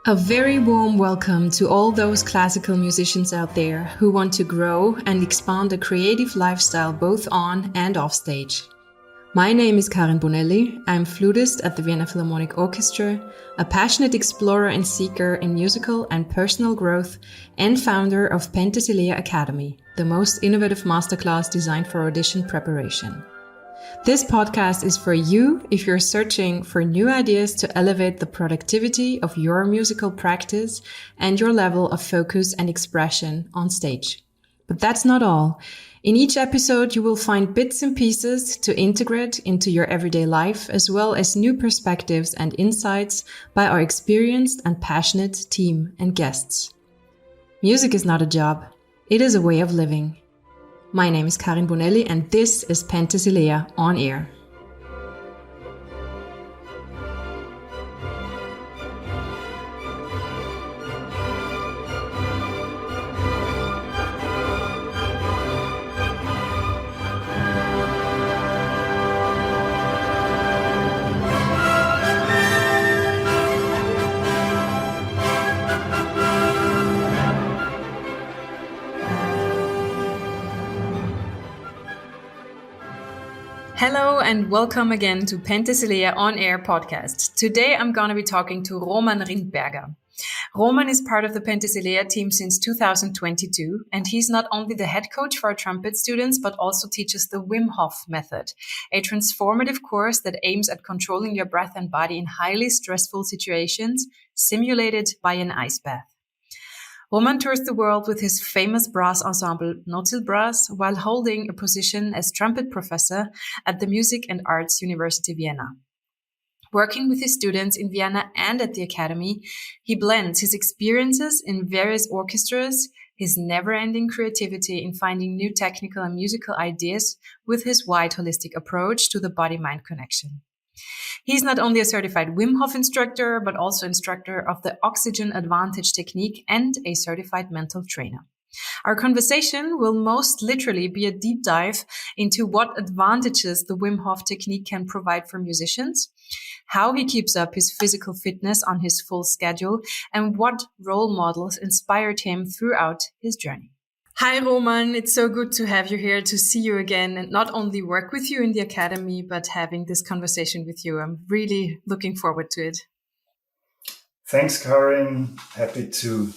A very warm welcome to all those classical musicians out there who want to grow and expand a creative lifestyle both on and off stage. My name is Karin Bonelli. I'm flutist at the Vienna Philharmonic Orchestra, a passionate explorer and seeker in musical and personal growth, and founder of Penthesilea Academy, the most innovative masterclass designed for audition preparation. This podcast is for you if you're searching for new ideas to elevate the productivity of your musical practice and your level of focus and expression on stage. But that's not all. In each episode, you will find bits and pieces to integrate into your everyday life, as well as new perspectives and insights by our experienced and passionate team and guests. Music is not a job. It is a way of living. My name is Karin Bonelli, and this is Penthesilea On Air. Hello and welcome again to Penthesilea On Air podcast. Today I'm going to be talking to Roman Rindberger. Roman is part of the Penthesilea team since 2022, and he's not only the head coach for our trumpet students, but also teaches the WimHof-method, a transformative course that aims at controlling your breath and body in highly stressful situations, simulated by an ice bath. Roman tours the world with his famous brass ensemble Notil Brass while holding a position as trumpet professor at the Music and Arts University of Vienna. Working with his students in Vienna and at the Academy, he blends his experiences in various orchestras, his never-ending creativity in finding new technical and musical ideas with his wide holistic approach to the body-mind connection. He's not only a certified Wim Hof instructor, but also instructor of the Oxygen Advantage technique and a certified mental trainer. Our conversation will most literally be a deep dive into what advantages the Wim Hof technique can provide for musicians, how he keeps up his physical fitness on his full schedule, and what role models inspired him throughout his journey. Hi, Roman. It's so good to have you here, to see you again, and not only work with you in the Academy, but having this conversation with you. I'm really looking forward to it. Thanks, Karin. Happy to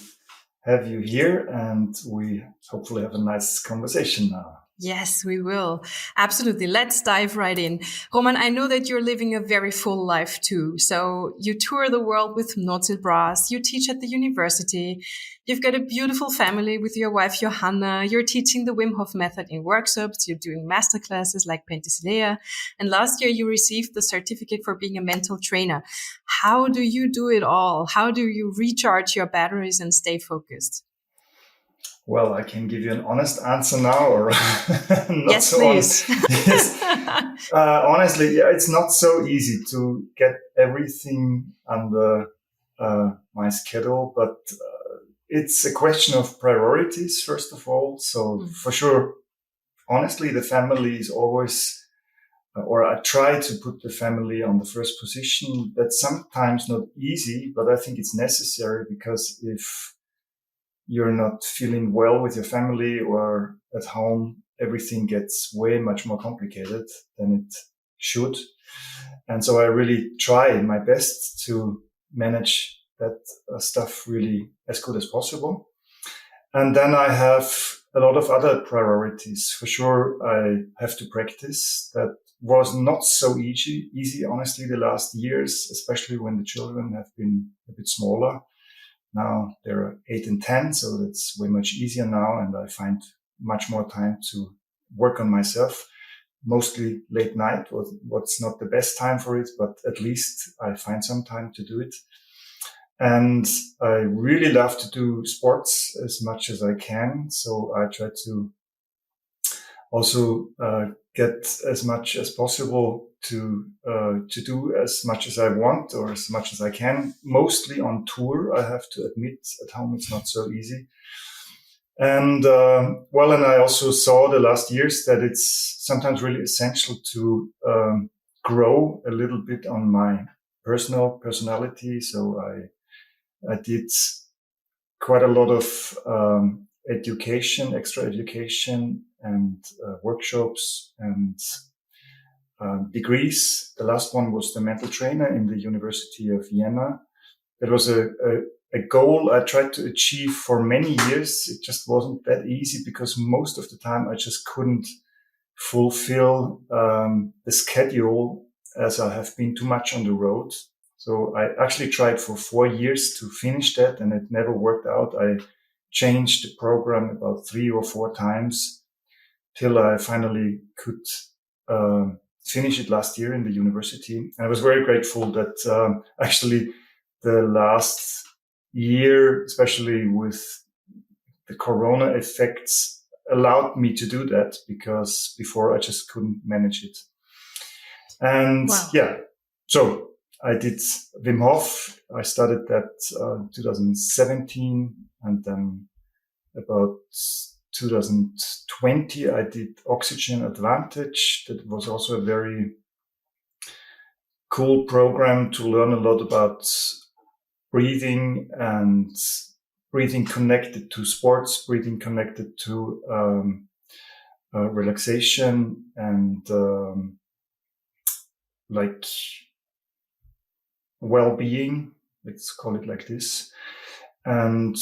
have you here, and we hopefully have a nice conversation now. Yes, we will. Absolutely. Let's dive right in. Roman, I know that you're living a very full life too. So you tour the world with Notil Brass. You teach at the university. You've got a beautiful family with your wife, Johanna. You're teaching the WimHof-method in workshops. You're doing masterclasses like Penthesilea. And last year you received the certificate for being a mental trainer. How do you do it all? How do you recharge your batteries and stay focused? Well, I can give you an honest answer now, or not yes, so please. honest. Yes. Honestly, yeah, it's not so easy to get everything under my schedule, but it's a question of priorities, first of all. So for sure, honestly, the family is always, or I try to put the family on the first position. That's sometimes not easy, but I think it's necessary, because if you're not feeling well with your family or at home, everything gets way much more complicated than it should. And so I really try my best to manage that stuff really as good as possible. And then I have a lot of other priorities. For sure, I have to practice. That was not so easy, honestly, the last years, especially when the children have been a bit smaller. Now they're 8 and 10, so that's way much easier now. And I find much more time to work on myself, mostly late night, what's not the best time for it, but at least I find some time to do it. And I really love to do sports as much as I can. So I try to also get as much as possible to do as much as I want or as much as I can, mostly on tour. I have to admit, at home it's not so easy. And and I also saw the last years that it's sometimes really essential to grow a little bit on my personality. So I I did quite a lot of education, extra education, and workshops and degrees. The last one was the mental trainer in the University of Vienna. That was a goal I tried to achieve for many years. It just wasn't that easy because most of the time I just couldn't fulfill the schedule as I have been too much on the road. So I actually tried for 4 years to finish that, and it never worked out. I changed the program about 3 or 4 times till I finally could finish it last year in the university. And I was very grateful that actually the last year, especially with the corona effects, allowed me to do that, because before I just couldn't manage it. And so I did Wim Hof. I started that 2017, and then about 2020 I did Oxygen Advantage. That was also a very cool program to learn a lot about breathing, and breathing connected to sports, breathing connected to relaxation, and like well-being, let's call it like this. And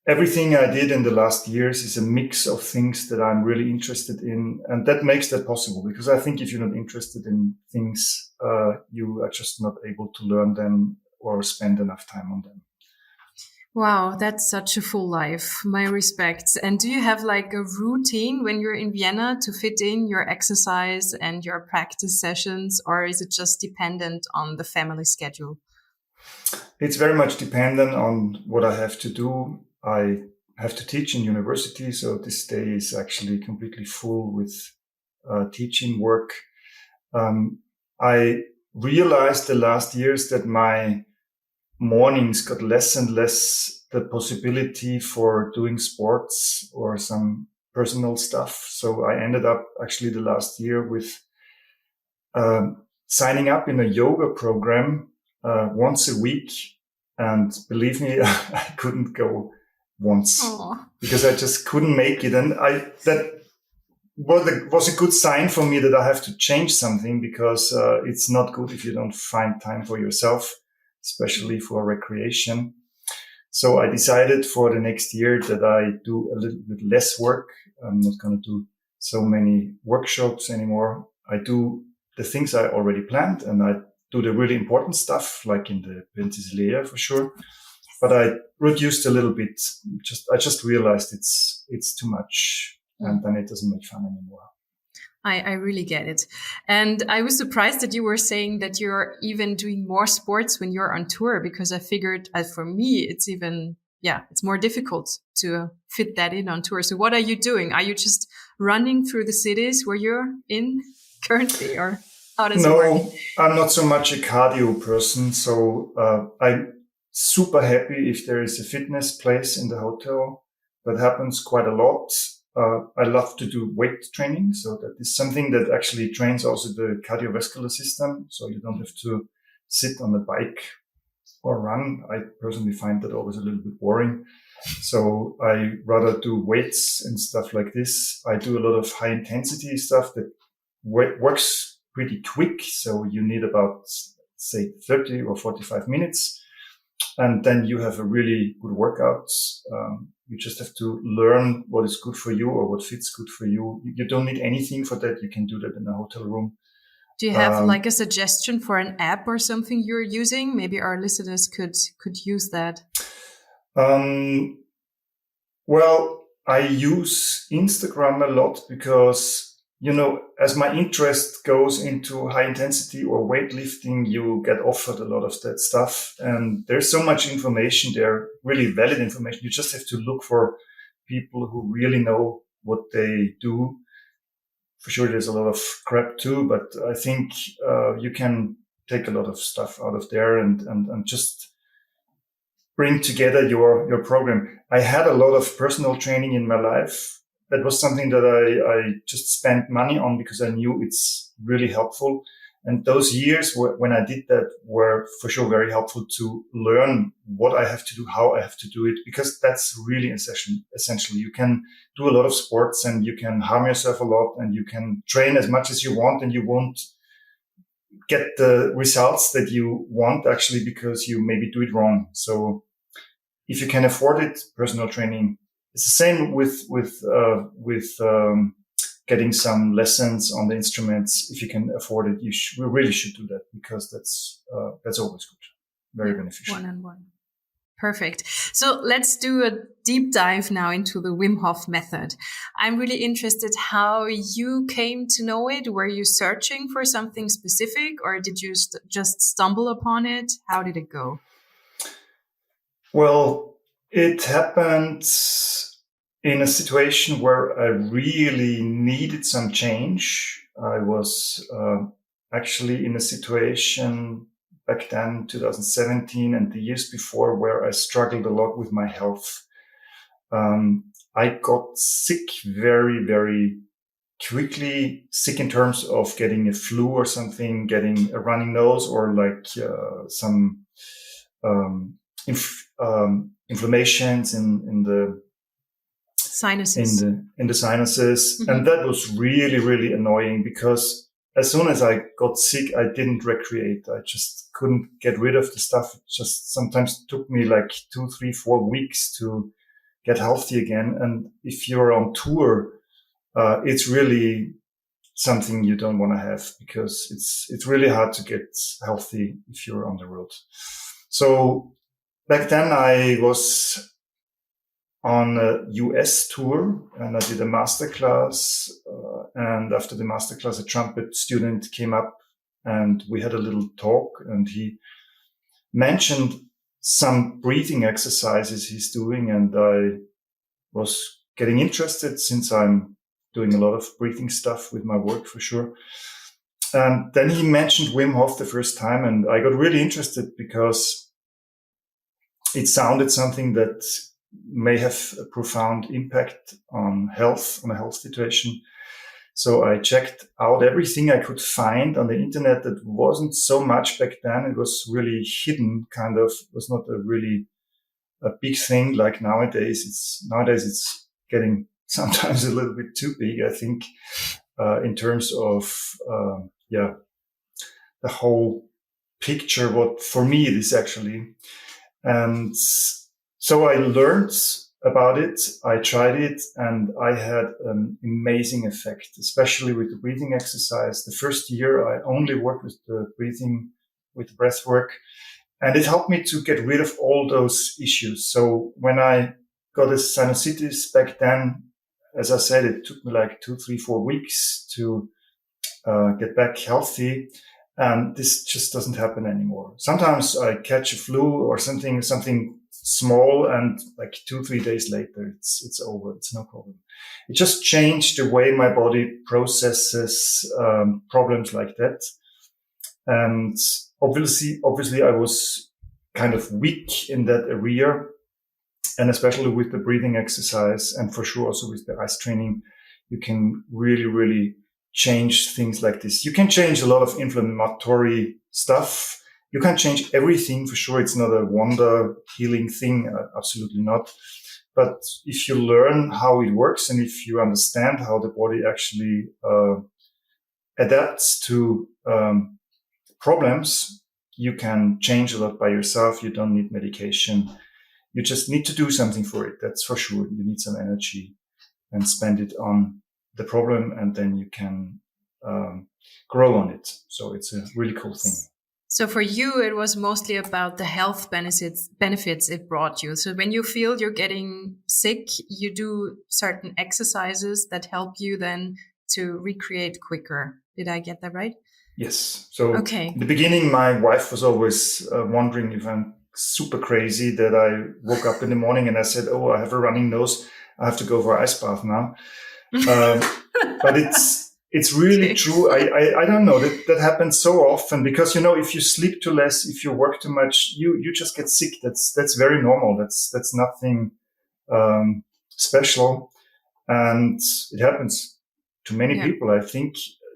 everything I did in the last years is a mix of things that I'm really interested in, and that makes that possible, because I think if you're not interested in things, you are just not able to learn them or spend enough time on them. Wow, that's such a full life. My respects. And do you have like a routine when you're in Vienna to fit in your exercise and your practice sessions, or is it just dependent on the family schedule? It's very much dependent on what I have to do. I have to teach in university, so this day is actually completely full with teaching work. I realized the last years that my mornings got less and less the possibility for doing sports or some personal stuff. So I ended up actually the last year with signing up in a yoga program once a week. And believe me, I couldn't go once. Aww. Because I just couldn't make it. And that was a good sign for me that I have to change something, because it's not good if you don't find time for yourself, especially for recreation. So I decided for the next year that I do a little bit less work. I'm not going to do so many workshops anymore. I do the things I already planned, and I do the really important stuff, like in the Penthesilea for sure. But I reduced a little bit. I just realized it's too much, and then it doesn't make fun anymore. I really get it. And I was surprised that you were saying that you're even doing more sports when you're on tour, because I figured for me, it's even, it's more difficult to fit that in on tour. So what are you doing? Are you just running through the cities where you're in currently, or how does it work? No, I'm not so much a cardio person. So I'm super happy if there is a fitness place in the hotel. That happens quite a lot. I love to do weight training. So that is something that actually trains also the cardiovascular system. So you don't have to sit on a bike or run. I personally find that always a little bit boring. So I rather do weights and stuff like this. I do a lot of high intensity stuff that works pretty quick. So you need about, say, 30 or 45 minutes. And then you have a really good workout. You just have to learn what is good for you or what fits good for you. You don't need anything for that. You can do that in a hotel room. Do you have like a suggestion for an app or something you're using? Maybe our listeners could use that. Well, I use Instagram a lot because, as my interest goes into high intensity or weightlifting, you get offered a lot of that stuff. And there's so much information there, really valid information. You just have to look for people who really know what they do. For sure, there's a lot of crap too, but I think you can take a lot of stuff out of there and just bring together your program. I had a lot of personal training in my life. That was something that I just spent money on because I knew it's really helpful. And those years when I did that were for sure very helpful to learn what I have to do, how I have to do it, because that's really essential. You can do a lot of sports and you can harm yourself a lot and you can train as much as you want and you won't get the results that you want actually because you maybe do it wrong. So if you can afford it, personal training. It's the same with getting some lessons on the instruments. If you can afford it, we really should do that because that's always good, very beneficial. One-on-one. Perfect. So let's do a deep dive now into the Wim Hof method. I'm really interested how you came to know it. Were you searching for something specific or did you just stumble upon it? How did it go? Well, it happened in a situation where I really needed some change. I was actually in a situation back then, 2017 and the years before, where I struggled a lot with my health. I got sick very, very quickly, sick in terms of getting a flu or something, getting a running nose or like some inflammations in the sinuses. In the sinuses. Mm-hmm. And that was really, really annoying because as soon as I got sick, I didn't recreate. I just couldn't get rid of the stuff. It just sometimes took me like 2, 3, 4 weeks to get healthy again. And if you're on tour, it's really something you don't want to have because it's really hard to get healthy if you're on the road. So back then I was on a US tour and I did a masterclass. And after the masterclass, a trumpet student came up and we had a little talk and he mentioned some breathing exercises he's doing. And I was getting interested since I'm doing a lot of breathing stuff with my work for sure. And then he mentioned Wim Hof the first time and I got really interested because it sounded something that may have a profound impact on health, on a health situation. So I checked out everything I could find on the internet that wasn't so much back then. It was really hidden, kind of. It was not a big thing like nowadays. Nowadays it's getting sometimes a little bit too big, I think, in terms of, the whole picture, what for me it is actually. And so I learned about it. I tried it and I had an amazing effect, especially with the breathing exercise. The first year I only worked with the breathing, with the breath work, and it helped me to get rid of all those issues. So when I got a sinusitis back then, as I said, it took me like 2, 3, 4 weeks to get back healthy. And this just doesn't happen anymore. Sometimes I catch a flu or something small and like 2, 3 days later, it's over. It's no problem. It just changed the way my body processes problems like that. And obviously I was kind of weak in that area. And especially with the breathing exercise and for sure also with the ice training, you can really, really change things like this. You can change a lot of inflammatory stuff. You can't change everything for sure. It's not a wonder healing thing. Absolutely not. But if you learn how it works and if you understand how the body actually adapts to problems, you can change a lot by yourself. You don't need medication. You just need to do something for it. That's for sure. You need some energy and spend it on the problem, and then you can grow on it. So it's a really cool thing. So for you, it was mostly about the health benefits it brought you. So when you feel you're getting sick, you do certain exercises that help you then to recreate quicker. Did I get that right? Yes. So in the beginning, my wife was always wondering if I'm super crazy, that I woke up in the morning and I said, oh, I have a running nose. I have to go for an ice bath now. But it's really true. I don't know, that happens so often because, if you sleep too less, if you work too much, you just get sick. That's very normal. That's nothing special. And it happens to many people. I think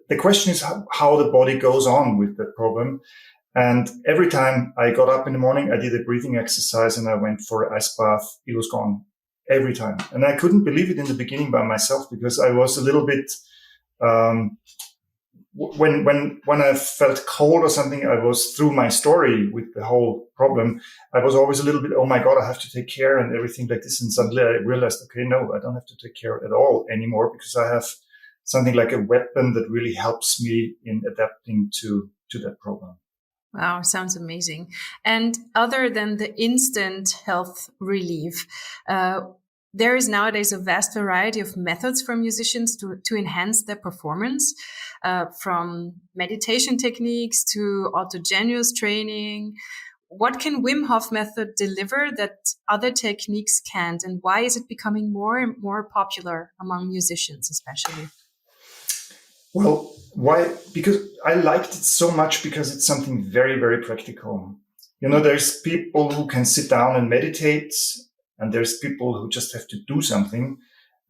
the question is how the body goes on with that problem. And every time I got up in the morning, I did a breathing exercise and I went for an ice bath. It was gone every time. And I couldn't believe it in the beginning by myself, because I was a little bit, when I felt cold or something, I was, through my story with the whole problem, I was always a little bit, oh my God, I have to take care and everything like this. And suddenly I realized, okay, no, I don't have to take care at all anymore, because I have something like a weapon that really helps me in adapting to that problem. Wow, sounds amazing. And other than the instant health relief, there is nowadays a vast variety of methods for musicians to enhance their performance, from meditation techniques to autogenous training. What can WimHof-method deliver that other techniques can't? And why is it becoming more and more popular among musicians, especially? Well, why? Because I liked it so much, because it's something very, very practical. There's people who can sit down and meditate, and there's people who just have to do something.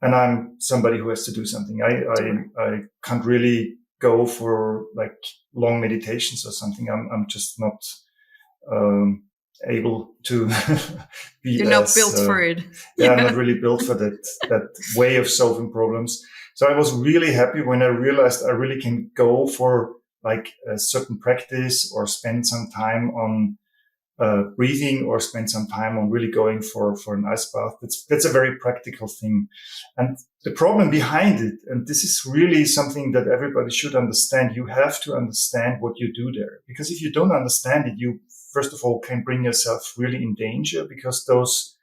And I'm somebody who has to do something. I can't really go for like long meditations or something. I'm just not able to be. You're not built for it. Yeah, I'm not really built for that way of solving problems. So I was really happy when I realized I really can go for like a certain practice, or spend some time on breathing, or spend some time on really going for an ice bath. That's a very practical thing. And the problem behind it, and this is really something that everybody should understand, you have to understand what you do there. Because if you don't understand it, you first of all can bring yourself really in danger, because those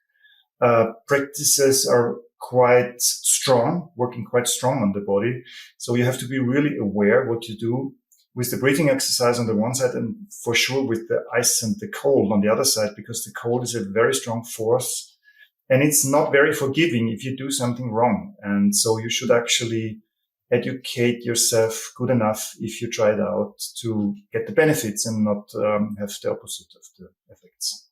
practices are quite strong, working quite strong on the body. So you have to be really aware what you do with the breathing exercise on the one side, and for sure with the ice and the cold on the other side, because the cold is a very strong force and it's not very forgiving if you do something wrong. And so you should actually educate yourself good enough, if you try it out, to get the benefits and not have the opposite of the effects.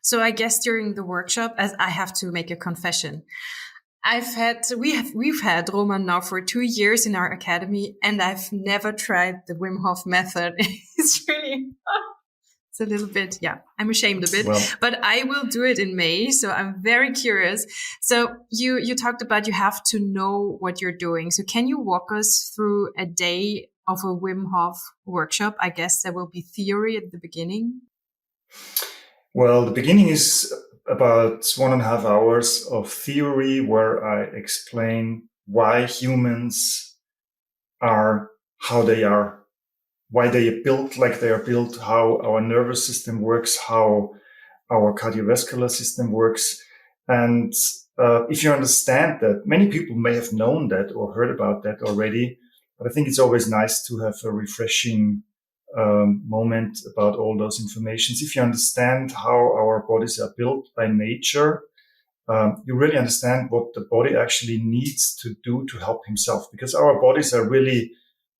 So I guess during the workshop, as I have to make a confession, we've had Roman now for 2 years in our academy, and I've never tried the Wim Hof method. It's a little bit, I'm ashamed of it, but I will do it in May. So I'm very curious. So you talked about you have to know what you're doing. So can you walk us through a day of a Wim Hof workshop? I guess there will be theory at the beginning. Well, the beginning is about 1.5 hours of theory, where I explain why humans are how they are, why they are built like they are built, how our nervous system works, how our cardiovascular system works. And if you understand that, many people may have known that or heard about that already, but I think it's always nice to have a refreshing moment about all those informations. If you understand how our bodies are built by nature, you really understand what the body actually needs to do to help himself, because our bodies are really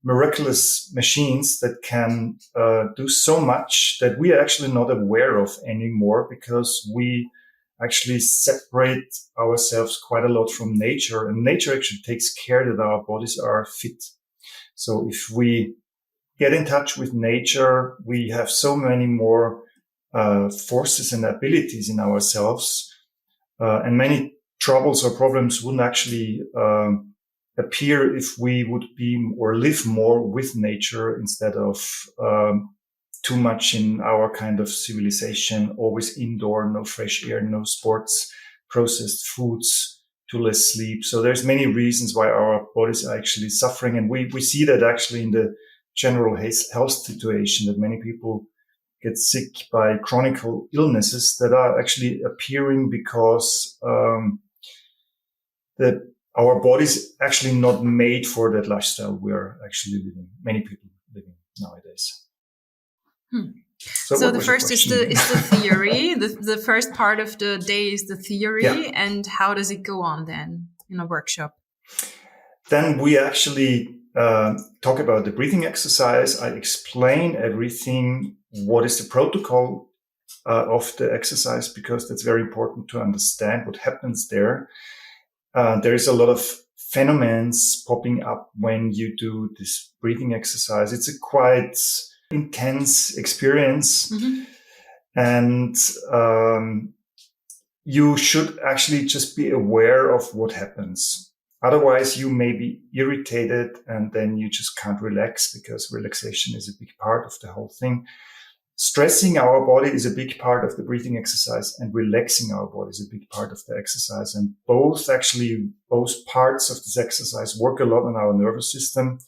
miraculous machines that can do so much that we are actually not aware of anymore, because we actually separate ourselves quite a lot from nature, and nature actually takes care that our bodies are fit. So if we get in touch with nature, we have so many more forces and abilities in ourselves, and many troubles or problems wouldn't actually appear if we would be or live more with nature instead of too much in our kind of civilization, always indoor, no fresh air, no sports, processed foods, too less sleep. So there's many reasons why our bodies are actually suffering, and we see that actually in the general health situation, that many people get sick by chronic illnesses that are actually appearing because our body's actually not made for that lifestyle we're actually living. Many people living nowadays. So the first is the theory. the first part of the day is the theory, and how does it go on then in a workshop? Then we actually talk about the breathing exercise. I explain everything. What is the protocol of the exercise? Because that's very important to understand what happens there. There is a lot of phenomena popping up when you do this breathing exercise. It's a quite intense experience. Mm-hmm. And you should actually just be aware of what happens. Otherwise, you may be irritated and then you just can't relax, because relaxation is a big part of the whole thing. Stressing our body is a big part of the breathing exercise, and relaxing our body is a big part of the exercise. And both parts of this exercise work a lot on our nervous system.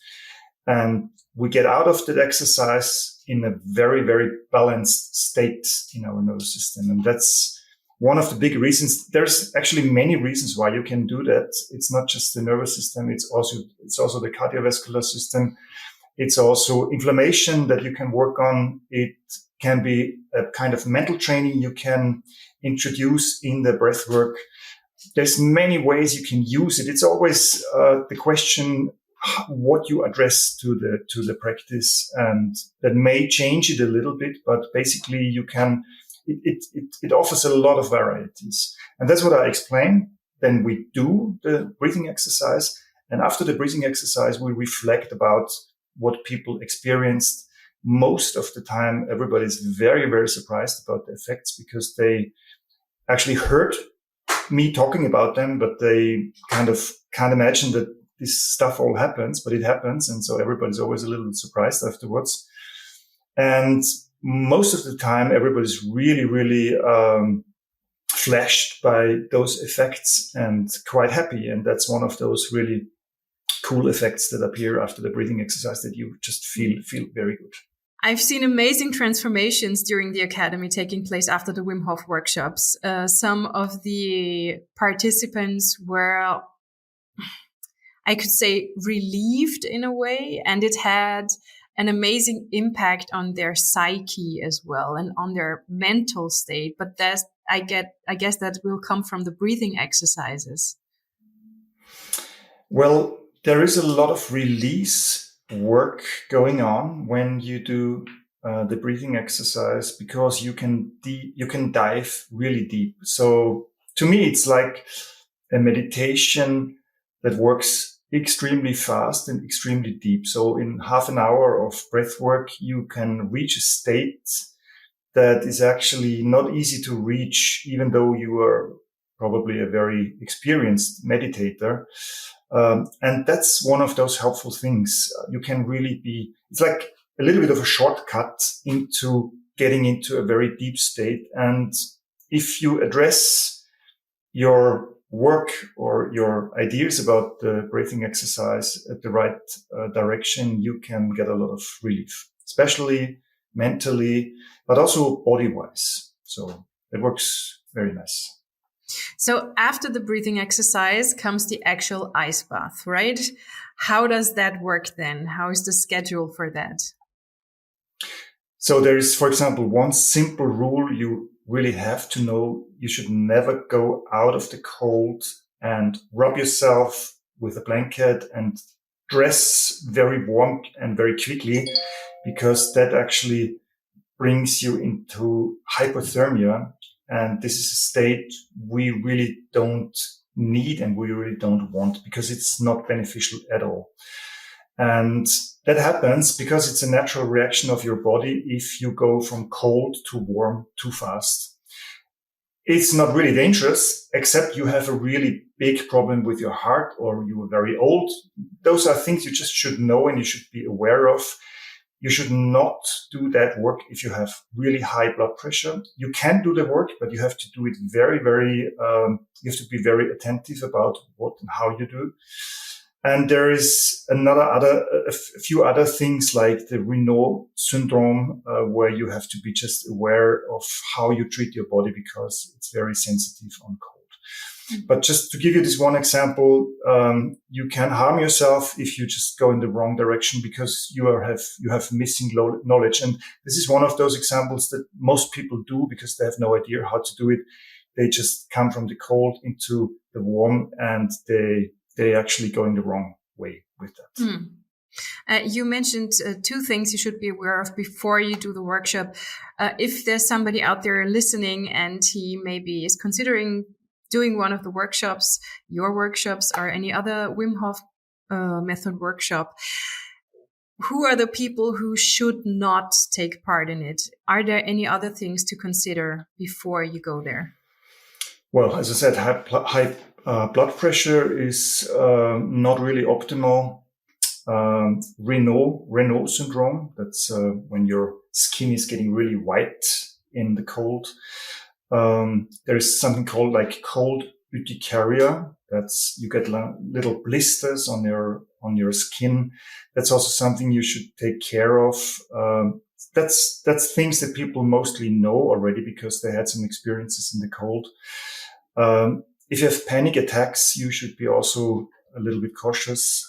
And we get out of that exercise in a very, very balanced state in our nervous system. And that's one of the big reasons. There's actually many reasons why you can do that. It's not just the nervous system. It's also the cardiovascular system. It's also inflammation that you can work on. It can be a kind of mental training you can introduce in the breath work. There's many ways you can use it. It's always the question what you address to the practice, and that may change it a little bit, but basically you can. It offers a lot of varieties, and that's what I explain. Then we do the breathing exercise, and after the breathing exercise, we reflect about what people experienced. Most of the time, everybody's very, very surprised about the effects, because they actually heard me talking about them, but they kind of can't imagine that this stuff all happens, but it happens. And so everybody's always a little surprised afterwards. And most of the time, everybody's really, really flashed by those effects and quite happy. And that's one of those really cool effects that appear after the breathing exercise, that you just feel very good. I've seen amazing transformations during the academy taking place after the Wim Hof workshops. Some of the participants were, I could say, relieved in a way, and it had an amazing impact on their psyche as well, and on their mental state. But I guess that will come from the breathing exercises. Well, there is a lot of release work going on when you do the breathing exercise, because you can dive really deep. So to me, it's like a meditation that works extremely fast and extremely deep. So in half an hour of breath work, you can reach a state that is actually not easy to reach, even though you are probably a very experienced meditator. And that's one of those helpful things. You can really it's like a little bit of a shortcut into getting into a very deep state. And if you address your work or your ideas about the breathing exercise at the right direction, you can get a lot of relief, especially mentally, but also body-wise. So it works very nice. So after the breathing exercise comes the actual ice bath, right? How does that work then? How is the schedule for that? So there is, for example, one simple rule you really have to know. You should never go out of the cold and rub yourself with a blanket and dress very warm and very quickly, because that actually brings you into hypothermia. And this is a state we really don't need and we really don't want, because it's not beneficial at all. And that happens because it's a natural reaction of your body if you go from cold to warm too fast. It's not really dangerous, except you have a really big problem with your heart or you are very old. Those are things you just should know and you should be aware of. You should not do that work if you have really high blood pressure. You can do the work, but you have to do it very, very, you have to be very attentive about what and how you do. And there is a few other things like the Raynaud syndrome, where you have to be just aware of how you treat your body, because it's very sensitive on cold. But just to give you this one example, you can harm yourself if you just go in the wrong direction, because you have missing knowledge. And this is one of those examples that most people do because they have no idea how to do it. They just come from the cold into the warm, and they actually go in the wrong way with that. You mentioned two things you should be aware of before you do the workshop. If there's somebody out there listening and he maybe is considering doing one of the workshops, your workshops, or any other WimHof-method workshop, who are the people who should not take part in it? Are there any other things to consider before you go there? Well, as I said, high blood pressure is not really optimal. Raynaud syndrome, that's when your skin is getting really white in the cold. There's something called like cold urticaria. That's, you get little blisters on your skin. That's also something you should take care of. That's things that people mostly know already because they had some experiences in the cold. If you have panic attacks, you should be also a little bit cautious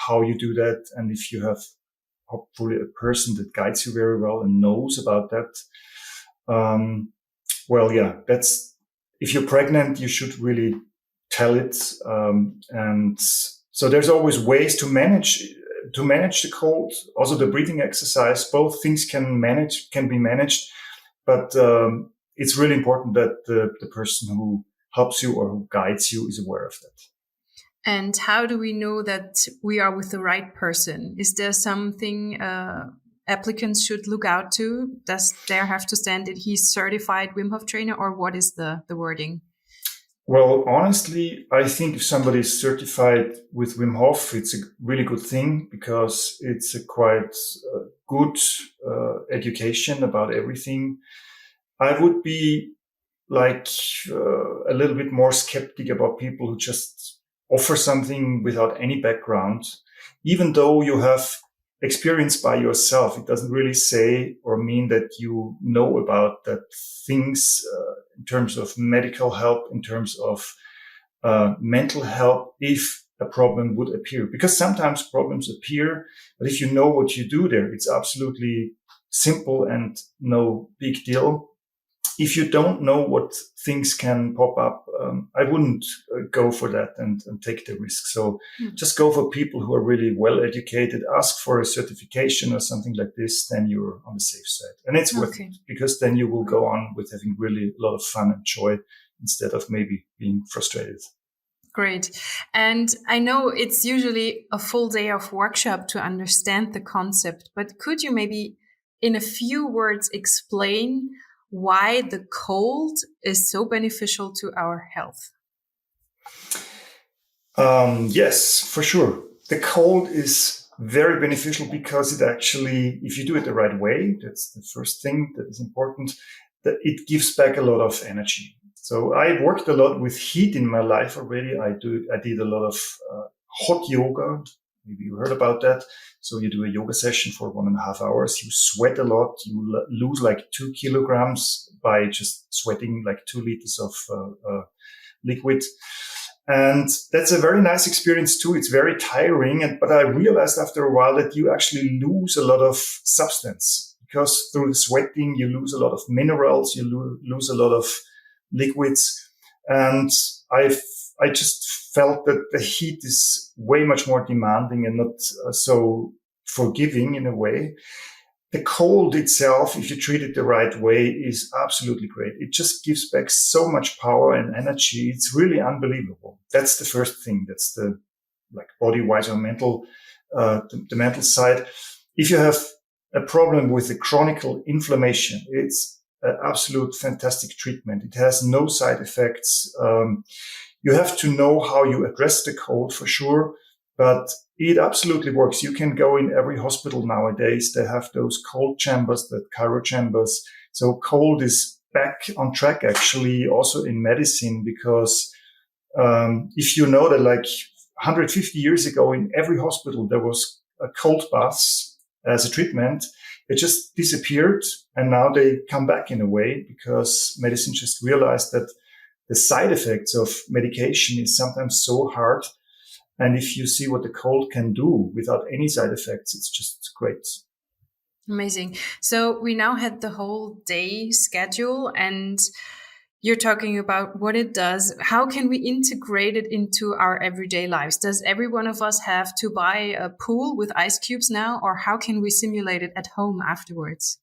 how you do that. And if you have hopefully a person that guides you very well and knows about that, well, yeah, that's, if you're pregnant, you should really tell it. And so there's always ways to manage the cold. Also the breathing exercise, both things can be managed, but it's really important that the person who helps you or who guides you is aware of that. And how do we know that we are with the right person? Is there something applicants should look out to? Does there have to stand that he's certified Wim Hof trainer, or what is the wording? Well, honestly, I think if somebody is certified with Wim Hof, it's a really good thing because it's a quite good education about everything. I would be like a little bit more skeptic about people who just offer something without any background. Even though you have experience by yourself, it doesn't really say or mean that you know about that things in terms of medical help, in terms of mental help, if a problem would appear. Because sometimes problems appear, but if you know what you do there, it's absolutely simple and no big deal. If you don't know what things can pop up, I wouldn't go for that and take the risk. So just go for people who are really well educated, ask for a certification or something like this, then you're on the safe side. And it's worth it because then you will go on with having really a lot of fun and joy instead of maybe being frustrated. Great. And I know it's usually a full day of workshop to understand the concept, but could you maybe in a few words explain why the cold is so beneficial to our health? Yes, for sure. The cold is very beneficial because it actually, if you do it the right way, that's the first thing that is important, that it gives back a lot of energy. So I worked a lot with heat in my life already. I did a lot of hot yoga. Maybe you heard about that. So you do a yoga session for 1.5 hours. You sweat a lot. You lose like 2 kilograms by just sweating like 2 liters of liquid. And that's a very nice experience too. It's very tiring. But I realized after a while that you actually lose a lot of substance because through the sweating, you lose a lot of minerals. You lose a lot of liquids. And I just felt that the heat is way much more demanding and not so forgiving in a way. The cold itself, if you treat it the right way, is absolutely great. It just gives back so much power and energy. It's really unbelievable. That's the first thing. That's the like body-wise or mental, the mental side. If you have a problem with the chronic inflammation, it's an absolute fantastic treatment. It has no side effects. You have to know how you address the cold for sure, but it absolutely works. You can go in every hospital nowadays. They have those cold chambers, the cryo chambers. So cold is back on track actually also in medicine because if you know that like 150 years ago in every hospital there was a cold baths as a treatment, it just disappeared and now they come back in a way because medicine just realized that the side effects of medication is sometimes so hard. And if you see what the cold can do without any side effects, it's just great. Amazing. So we now had the whole day schedule and you're talking about what it does. How can we integrate it into our everyday lives? Does every one of us have to buy a pool with ice cubes now, or how can we simulate it at home afterwards?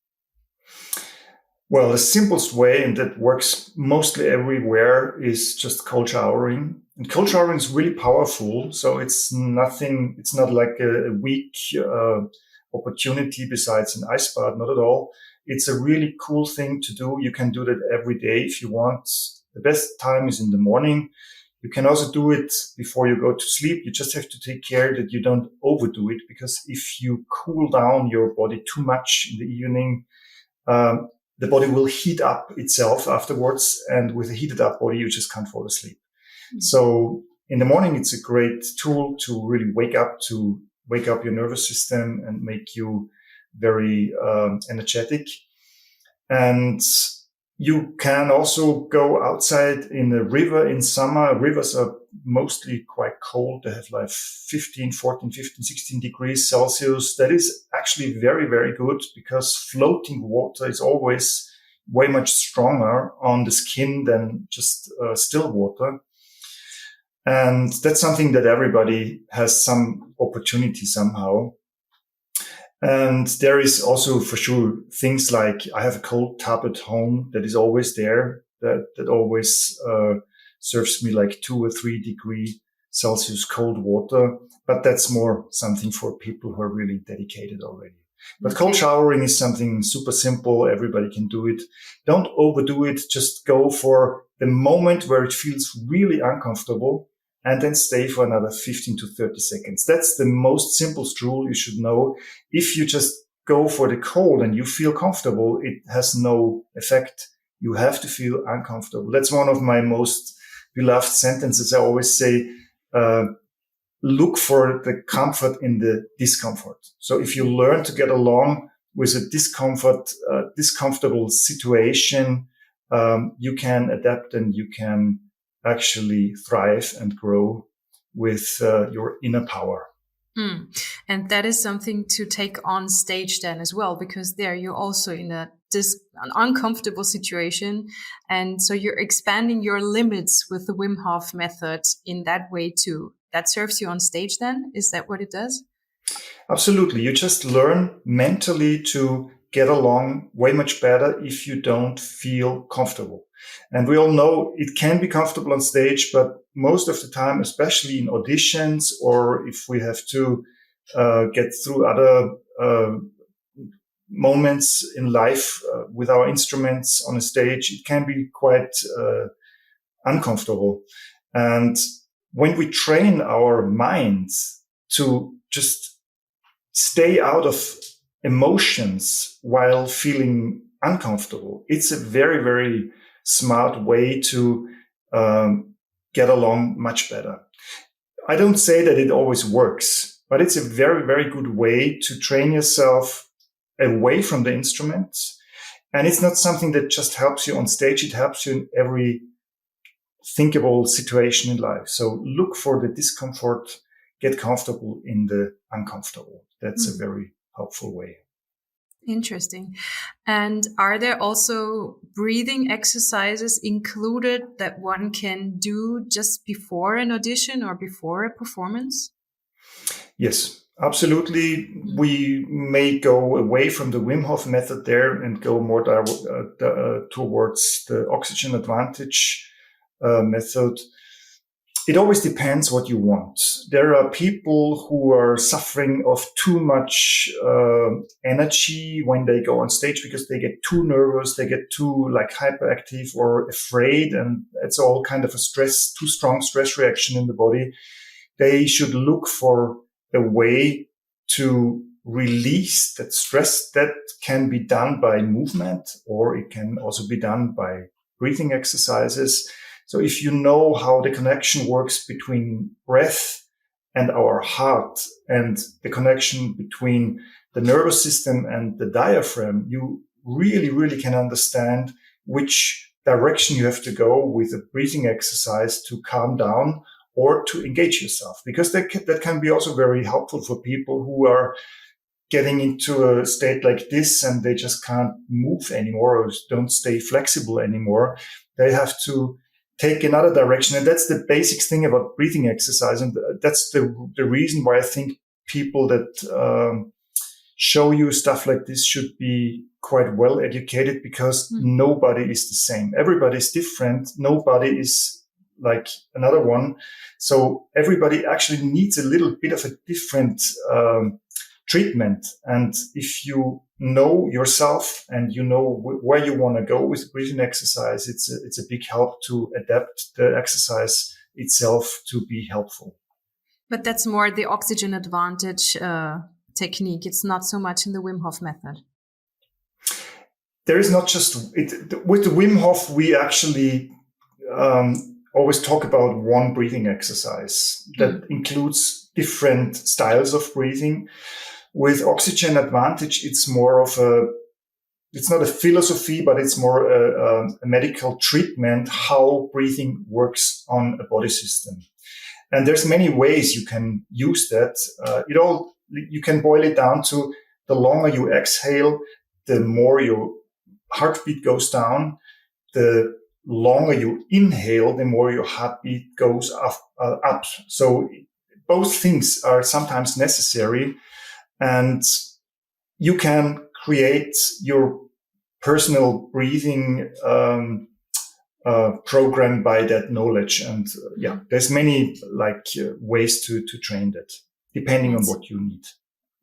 Well, the simplest way, and that works mostly everywhere, is just cold showering. And cold showering is really powerful. So it's not like a weak opportunity besides an ice bath, not at all. It's a really cool thing to do. You can do that every day if you want. The best time is in the morning. You can also do it before you go to sleep. You just have to take care that you don't overdo it, because if you cool down your body too much in the evening, the body will heat up itself afterwards. And with a heated up body, you just can't fall asleep. Mm-hmm. So in the morning, it's a great tool to really wake up your nervous system and make you very energetic. And you can also go outside in a river in summer. Rivers are mostly quite cold. They have like 16 degrees Celsius. That is actually very, very good, because floating water is always way much stronger on the skin than just still water. And that's something that everybody has some opportunity somehow. And there is also for sure things like, I have a cold tub at home that is always there, that always serves me like 2 or 3 degree Celsius cold water. But that's more something for people who are really dedicated already. But cold showering is something super simple. Everybody can do it. Don't overdo it. Just go for the moment where it feels really uncomfortable, and then stay for another 15 to 30 seconds. That's the most simplest rule you should know. If you just go for the cold and you feel comfortable, it has no effect. You have to feel uncomfortable. That's one of my most beloved sentences. I always say, look for the comfort in the discomfort. So if you learn to get along with a discomfortable situation, you can adapt and you can actually thrive and grow with your inner power. And that is something to take on stage then as well, because there you're also in an uncomfortable situation. And so you're expanding your limits with the Wim Hof method in that way too. That serves you on stage then? Is that what it does? Absolutely. You just learn mentally to get along way much better if you don't feel comfortable. And we all know it can be comfortable on stage, but most of the time, especially in auditions, or if we have to get through other moments in life with our instruments on a stage, it can be quite uncomfortable. And when we train our minds to just stay out of emotions while feeling uncomfortable, it's a very, very smart way to get along much better. I don't say that it always works, but it's a very, very good way to train yourself away from the instrument. And it's not something that just helps you on stage. It helps you in every thinkable situation in life. So look for the discomfort, get comfortable in the uncomfortable. That's a very helpful way. Interesting. And are there also breathing exercises included that one can do just before an audition or before a performance? Yes, absolutely. We may go away from the WimHof-method there and go more towards the oxygen advantage method. It always depends what you want. There are people who are suffering of too much energy when they go on stage because they get too nervous, they get too hyperactive or afraid, and it's all kind of too strong stress reaction in the body. They should look for a way to release that stress. That can be done by movement, or it can also be done by breathing exercises. So if you know how the connection works between breath and our heart, and the connection between the nervous system and the diaphragm, you really, really can understand which direction you have to go with a breathing exercise to calm down or to engage yourself. Because that can be also very helpful for people who are getting into a state like this and they just can't move anymore or don't stay flexible anymore. They have to take another direction. And that's the basic thing about breathing exercise. And that's the reason why I think people that show you stuff like this should be quite well educated, because nobody is the same. Everybody is different. Nobody is like another one. So everybody actually needs a little bit of a different treatment. And if you know yourself and you know where you want to go with breathing exercise, it's a big help to adapt the exercise itself to be helpful. But that's more the oxygen advantage technique. It's not so much in the Wim Hof method. There is not just with the Wim Hof, we actually always talk about one breathing exercise that includes different styles of breathing. With oxygen advantage, it's more of it's not a philosophy, but it's more a medical treatment, how breathing works on a body system. And there's many ways you can use that. You can boil it down to the longer you exhale, the more your heartbeat goes down. The longer you inhale, the more your heartbeat goes up. So both things are sometimes necessary, and you can create your personal breathing program by that knowledge. And there's many ways to train that, depending on what you need.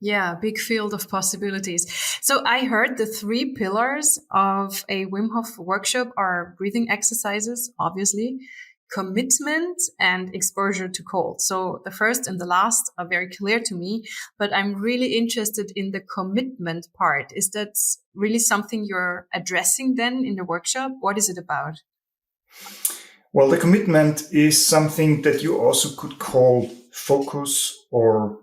Yeah, big field of possibilities. So I heard the 3 pillars of a Wim Hof workshop are breathing exercises, obviously, commitment, and exposure to cold. So the first and the last are very clear to me, but I'm really interested in the commitment part. Is that really something you're addressing then in the workshop? What is it about? Well, the commitment is something that you also could call focus or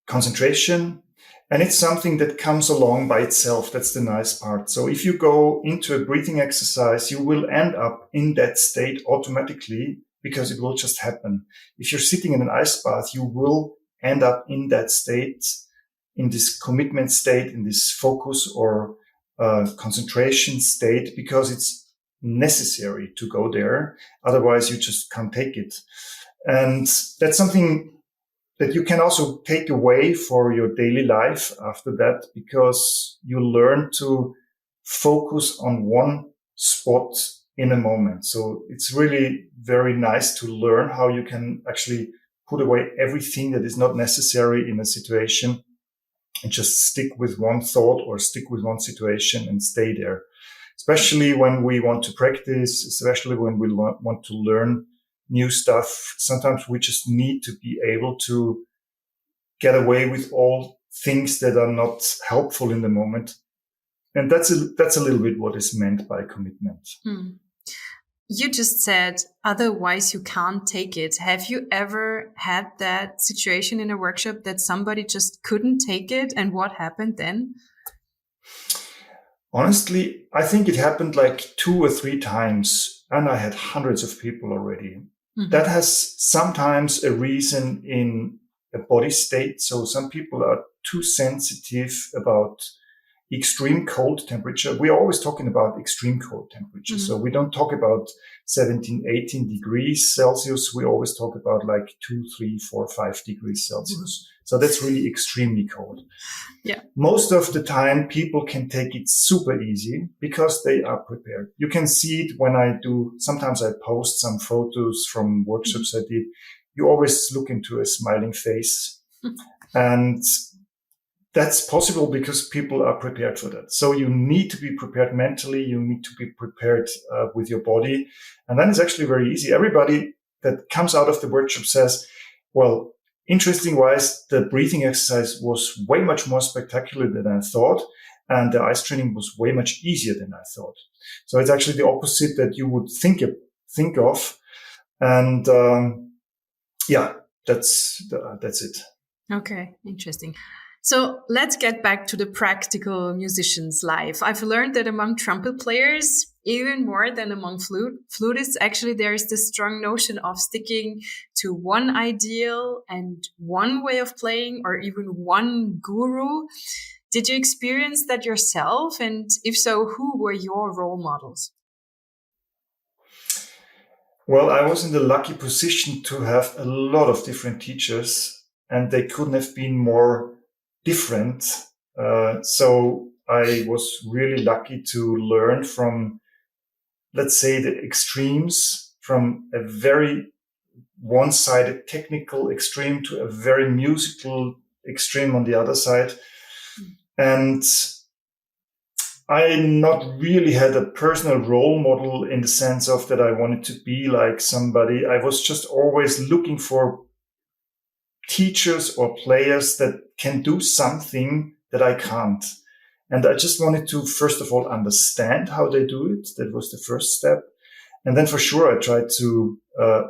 concentration. And it's something that comes along by itself. That's the nice part. So if you go into a breathing exercise, you will end up in that state automatically, because it will just happen. If you're sitting in an ice bath, you will end up in that state, in this commitment state, in this focus or concentration state, because it's necessary to go there. Otherwise, you just can't take it. And that's something that you can also take away for your daily life after that, because you learn to focus on one spot in a moment. So it's really very nice to learn how you can actually put away everything that is not necessary in a situation and just stick with one thought or stick with one situation and stay there. Especially when we want to practice, especially when we want to learn new stuff. Sometimes we just need to be able to get away with all things that are not helpful in the moment. And that's a little bit what is meant by commitment. You just said, otherwise you can't take it. Have you ever had that situation in a workshop that somebody just couldn't take it? And what happened then? Honestly, I think it happened like 2 or 3 times, and I had hundreds of people already. That has sometimes a reason in a body state. So some people are too sensitive about extreme cold temperature. We are always talking about extreme cold temperature. So we don't talk about 17, 18 degrees Celsius. We always talk about like 2, 3, 4, 5 degrees Celsius. So that's really extremely cold. Yeah. Most of the time, people can take it super easy because they are prepared. You can see it when sometimes I post some photos from workshops I did. You always look into a smiling face. And that's possible because people are prepared for that. So you need to be prepared mentally. You need to be prepared with your body. And then it's actually very easy. Everybody that comes out of the workshop says, well, interesting wise, the breathing exercise was way much more spectacular than I thought. And the ice training was way much easier than I thought. So it's actually the opposite that you would think of. And that's it. Okay, interesting. So let's get back to the practical musician's life. I've learned that among trumpet players, even more than among flutists, actually there is this strong notion of sticking to one ideal and one way of playing, or even one guru. Did you experience that yourself? And if so, who were your role models? Well, I was in the lucky position to have a lot of different teachers. and they couldn't have been more different. So I was really lucky to learn from, let's say, the extremes, from a very one-sided technical extreme to a very musical extreme on the other side. And I not really had a personal role model in the sense of that I wanted to be like somebody. I was just always looking for teachers or players that can do something that I can't. And I just wanted to, first of all, understand how they do it. That was the first step. And then for sure, I tried to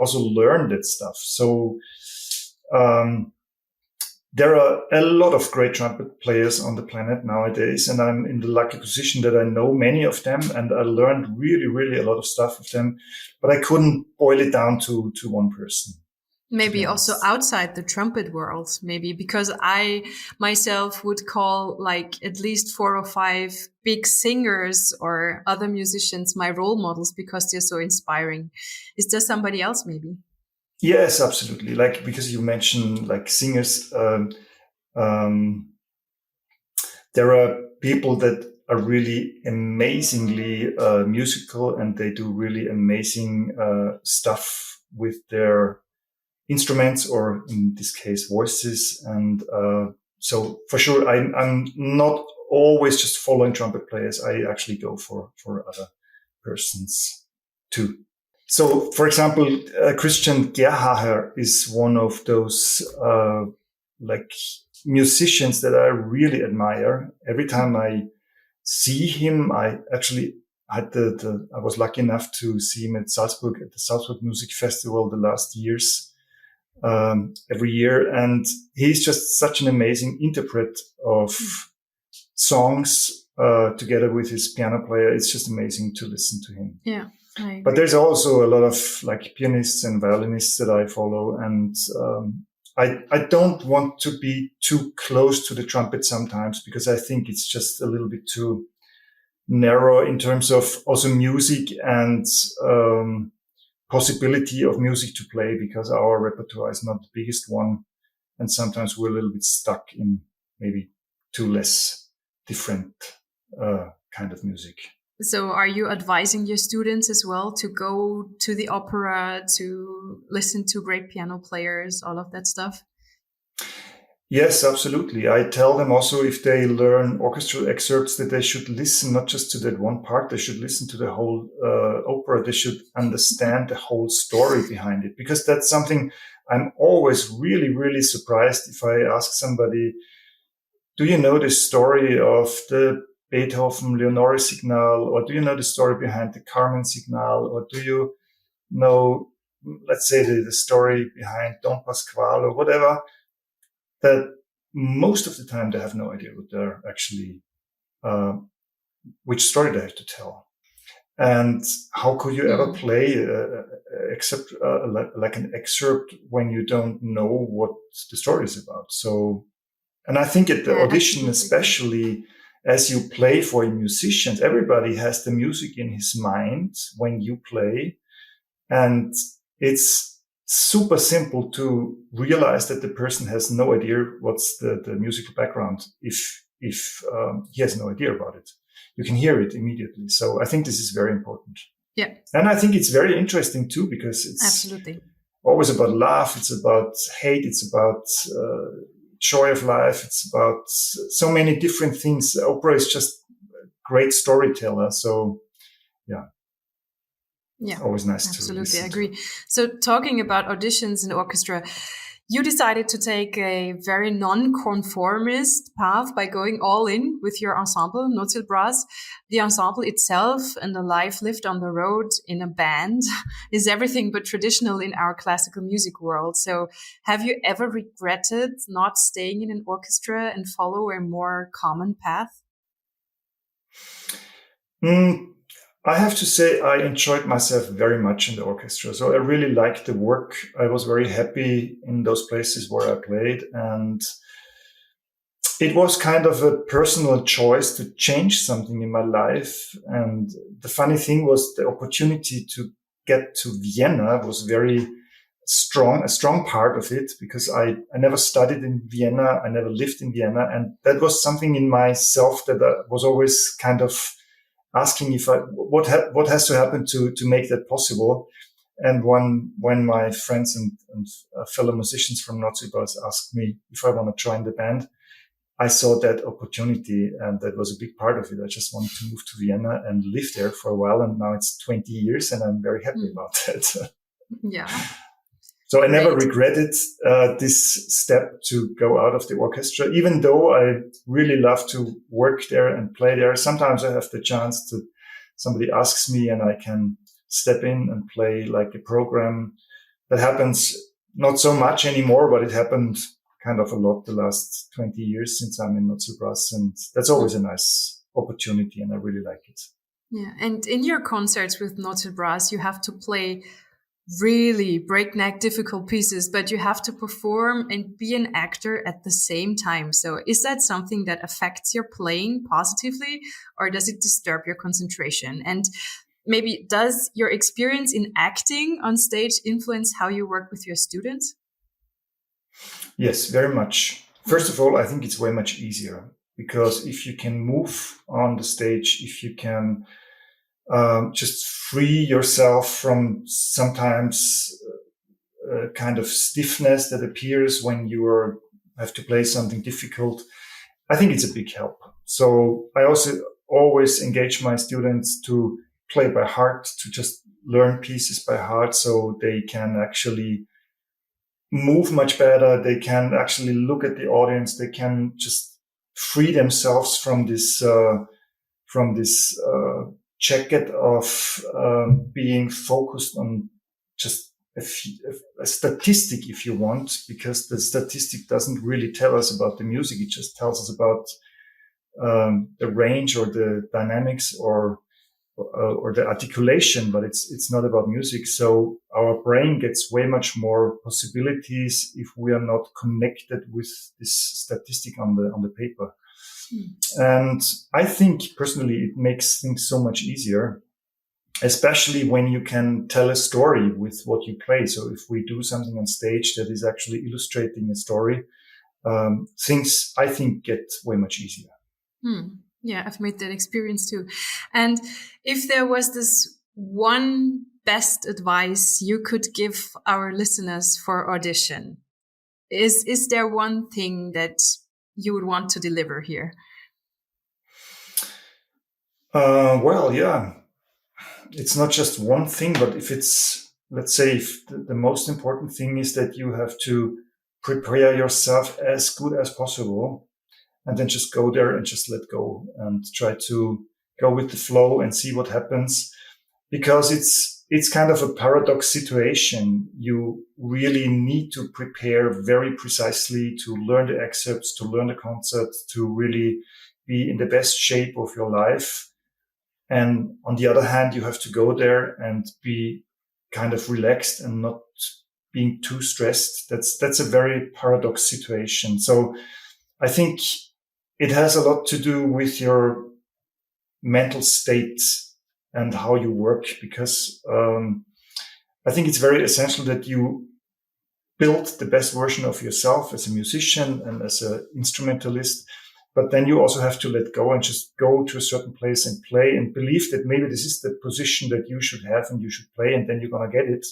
also learn that stuff. So there are a lot of great trumpet players on the planet nowadays, and I'm in the lucky position that I know many of them, and I learned really, really a lot of stuff with them, but I couldn't boil it down to one person. Maybe also outside the trumpet world, maybe, because I myself would call like at least 4 or 5 big singers or other musicians my role models because they're so inspiring. Is there somebody else maybe? Yes, absolutely. Like, because you mentioned like singers, there are people that are really amazingly musical, and they do really amazing stuff with their instruments, or in this case, voices. And so for sure, I'm not always just following trumpet players. I actually go for other persons too. So, for example, Christian Gerhaher is one of those like musicians that I really admire. Every time I see him, I actually had I was lucky enough to see him at Salzburg, at the Salzburg Music Festival the last years, every year. And he's just such an amazing interpret of songs, together with his piano player. It's just amazing to listen to him. Yeah. But there's also a lot of like pianists and violinists that I follow, and I don't want to be too close to the trumpet sometimes, because I think it's just a little bit too narrow in terms of also music and possibility of music to play, because our repertoire is not the biggest one, and sometimes we're a little bit stuck in maybe two less different kind of music. So are you advising your students as well to go to the opera, to listen to great piano players, all of that stuff? Yes, absolutely. I tell them also, if they learn orchestral excerpts, that they should listen not just to that one part, they should listen to the whole opera. They should understand the whole story behind it, because that's something I'm always really, really surprised if I ask somebody, do you know the story of the Beethoven Leonore Signal, or do you know the story behind the Carmen Signal, or do you know, let's say, the story behind Don Pasquale or whatever? That most of the time they have no idea what they're actually, which story they have to tell. And how could you ever play except like an excerpt when you don't know what the story is about? So, and I think at the audition, especially as you play for musicians, everybody has the music in his mind when you play. And it's super simple to realize that the person has no idea what's the musical background if he has no idea about it. You can hear it immediately. So I think this is very important. Yeah. And I think it's very interesting too, because it's absolutely always about love. It's about hate. It's about joy of life. It's about so many different things. Opera is just a great storyteller. So yeah, always nice absolutely, to listen I agree. to. So talking about auditions in orchestra, you decided to take a very non-conformist path by going all in with your ensemble, Notil Brass. The ensemble itself and the life lived on the road in a band is everything but traditional in our classical music world. So have you ever regretted not staying in an orchestra and follow a more common path? I have to say I enjoyed myself very much in the orchestra. So I really liked the work. I was very happy in those places where I played. And it was kind of a personal choice to change something in my life. And the funny thing was the opportunity to get to Vienna was very a strong part of it, because I never studied in Vienna. I never lived in Vienna. And that was something in myself that I was always kind of asking what has to happen to make that possible. And when my friends and fellow musicians from Nordseebrass asked me if I want to join the band, I saw that opportunity, and that was a big part of it. I just wanted to move to Vienna and live there for a while. And now it's 20 years and I'm very happy about that. Yeah. So I never regretted this step to go out of the orchestra, even though I really love to work there and play there. Sometimes I have the chance to, somebody asks me and I can step in and play like a program. That happens not so much anymore, but it happened kind of a lot the last 20 years since I'm in Nordseebrass, and that's always a nice opportunity and I really like it. Yeah, and in your concerts with Nordseebrass, you have to play really breakneck difficult pieces, but you have to perform and be an actor at the same time. So is that something that affects your playing positively, or does it disturb your concentration? And maybe does your experience in acting on stage influence how you work with your students? Yes, very much. First of all, I think it's way much easier, because if you can move on the stage, if you can just free yourself from sometimes kind of stiffness that appears when you have to play something difficult, I think it's a big help. So I also always engage my students to play by heart, to just learn pieces by heart, so they can actually move much better. They can actually look at the audience. They can just free themselves from this jacket of being focused on just a statistic, if you want, because the statistic doesn't really tell us about the music. It just tells us about the range or the dynamics or the articulation, but it's not about music. So our brain gets way much more possibilities if we are not connected with this statistic on the paper. And I think personally it makes things so much easier, especially when you can tell a story with what you play. So if we do something on stage that is actually illustrating a story, things I think get way much easier. Yeah, I've made that experience too. And if there was this one best advice you could give our listeners for audition, is there one thing that you would want to deliver here? Well, yeah, it's not just one thing, but if it's, let's say, if the most important thing is that you have to prepare yourself as good as possible, and then just go there and just let go and try to go with the flow and see what happens, because it's kind of a paradox situation. You really need to prepare very precisely to learn the excerpts, to learn the concert, to really be in the best shape of your life. And on the other hand, you have to go there and be kind of relaxed and not being too stressed. That's a very paradox situation. So I think it has a lot to do with your mental state and how you work, because I think it's very essential that you build the best version of yourself as a musician and as an instrumentalist. But then you also have to let go and just go to a certain place and play and believe that maybe this is the position that you should have and you should play, and then you're going to get it.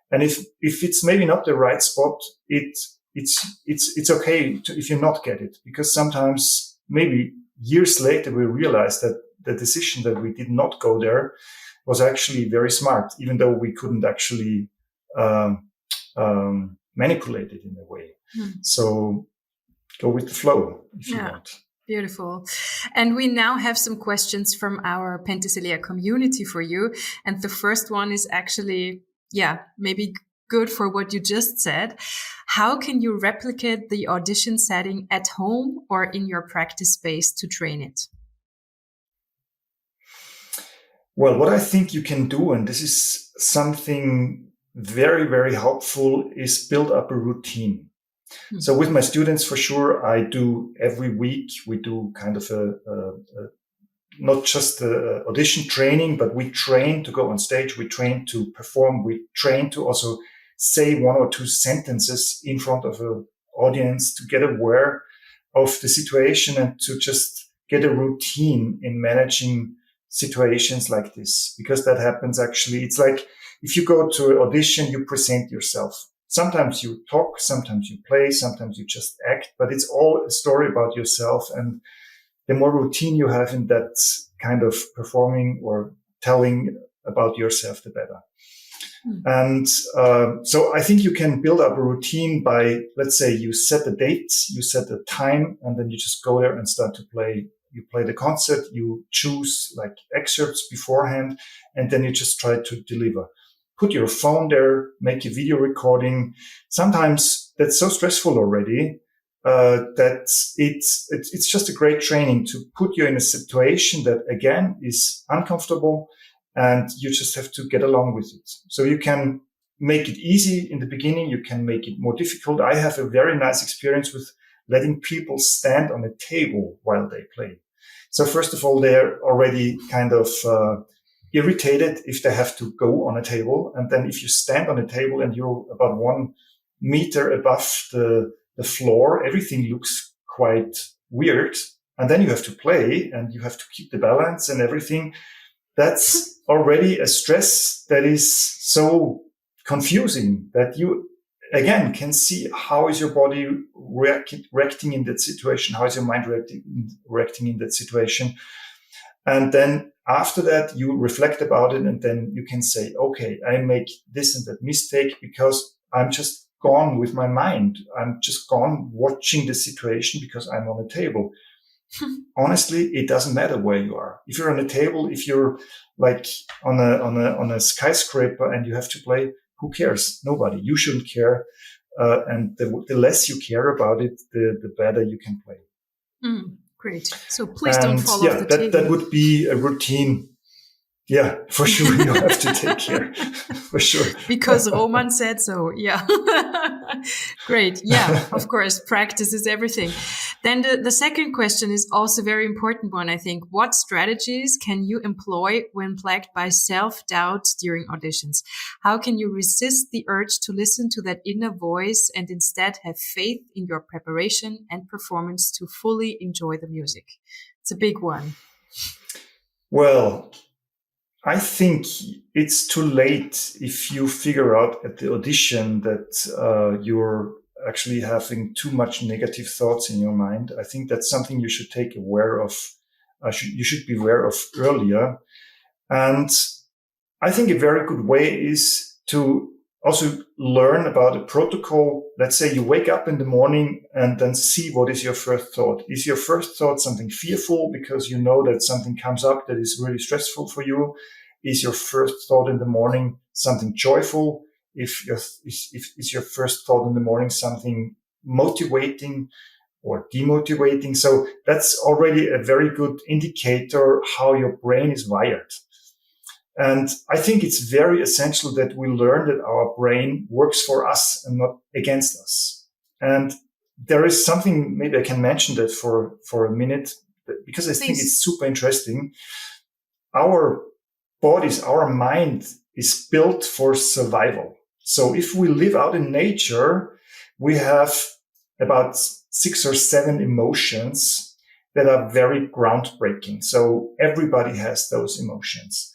And if it's maybe not the right spot, it's okay if you not get it, because sometimes maybe years later we realize that the decision that we did not go there was actually very smart, even though we couldn't actually manipulate it in a way. So go with the flow if you want. Beautiful. And we now have some questions from our Penthesilea community for you. And the first one is actually, maybe good for what you just said. How can you replicate the audition setting at home or in your practice space to train it? Well, what I think you can do, and this is something very, very helpful, is build up a routine. So with my students, for sure, I do every week, we do kind of not just audition training, but we train to go on stage. We train to perform. We train to also say one or two sentences in front of an audience to get aware of the situation and to just get a routine in managing situations like this. Because that happens actually. It's like if you go to an audition, you present yourself. Sometimes you talk, sometimes you play, sometimes you just act, but it's all a story about yourself. And the more routine you have in that kind of performing or telling about yourself, the better. And so I think you can build up a routine by, let's say, you set the dates, you set the time, and then you just go there and start to play. You play the concert, you choose like excerpts beforehand, and then you just try to deliver. Put your phone there, make a video recording. Sometimes that's so stressful already that it's just a great training to put you in a situation that, again, is uncomfortable, and you just have to get along with it. So you can make it easy in the beginning. You can make it more difficult. I have a very nice experience with letting people stand on a table while they play. So first of all, they're already kind of irritated if they have to go on a table. And then if you stand on a table and you're about 1 meter above the floor, everything looks quite weird. And then you have to play and you have to keep the balance and everything. That's already a stress that is so confusing that you, again, can see how is your body reacting in that situation? How is your mind reacting in that situation? And then after that, you reflect about it, and then you can say, okay, I make this and that mistake because I'm just gone with my mind. I'm just gone watching the situation because I'm on a table. Honestly, it doesn't matter where you are. If you're on a table, if you're like on a skyscraper and you have to play, who cares? Nobody. You shouldn't care. And the less you care about it, the better you can play. Great. So please don't fall off the table. That would be a routine. Yeah, for sure. You have to take care. For sure. Because Roman said so. Yeah. Great. Yeah, of course. Practice is everything. Then the second question is also a very important one, I think. What strategies can you employ when plagued by self-doubt during auditions? How can you resist the urge to listen to that inner voice and instead have faith in your preparation and performance to fully enjoy the music? It's a big one. Well, I think it's too late if you figure out at the audition that you're actually having too much negative thoughts in your mind. I think that's something you should take aware of. You should be aware of earlier. And I think a very good way is to also learn about a protocol. Let's say you wake up in the morning and then see what is your first thought. Is your first thought something fearful because you know that something comes up that is really stressful for you? Is your first thought in the morning something joyful? Is your first thought in the morning something motivating or demotivating? So that's already a very good indicator how your brain is wired. And I think it's very essential that we learn that our brain works for us and not against us. And there is something, maybe I can mention that for a minute, because I think it's super interesting. Our bodies, our mind is built for survival. So if we live out in nature, we have about 6 or 7 emotions that are very groundbreaking. So everybody has those emotions.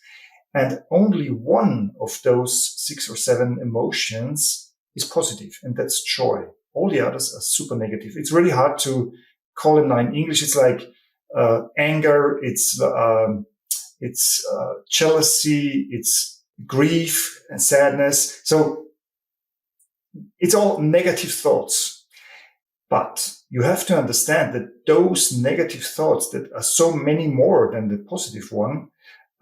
And only one of those 6 or 7 emotions is positive, and that's joy. All the others are super negative. It's really hard to call them now in English. It's like anger, it's jealousy, it's grief and sadness. So it's all negative thoughts. But you have to understand that those negative thoughts that are so many more than the positive one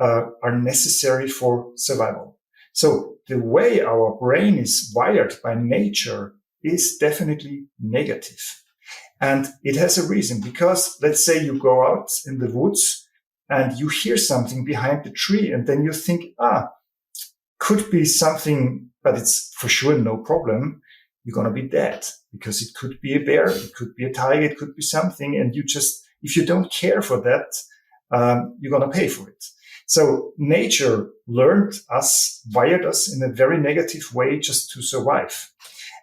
are necessary for survival. So the way our brain is wired by nature is definitely negative. And it has a reason, because let's say you go out in the woods and you hear something behind the tree, and then you think, could be something, but it's for sure no problem. You're going to be dead because it could be a bear, it could be a tiger, it could be something. And you just, if you don't care for that, you're going to pay for it. So nature wired us in a very negative way just to survive.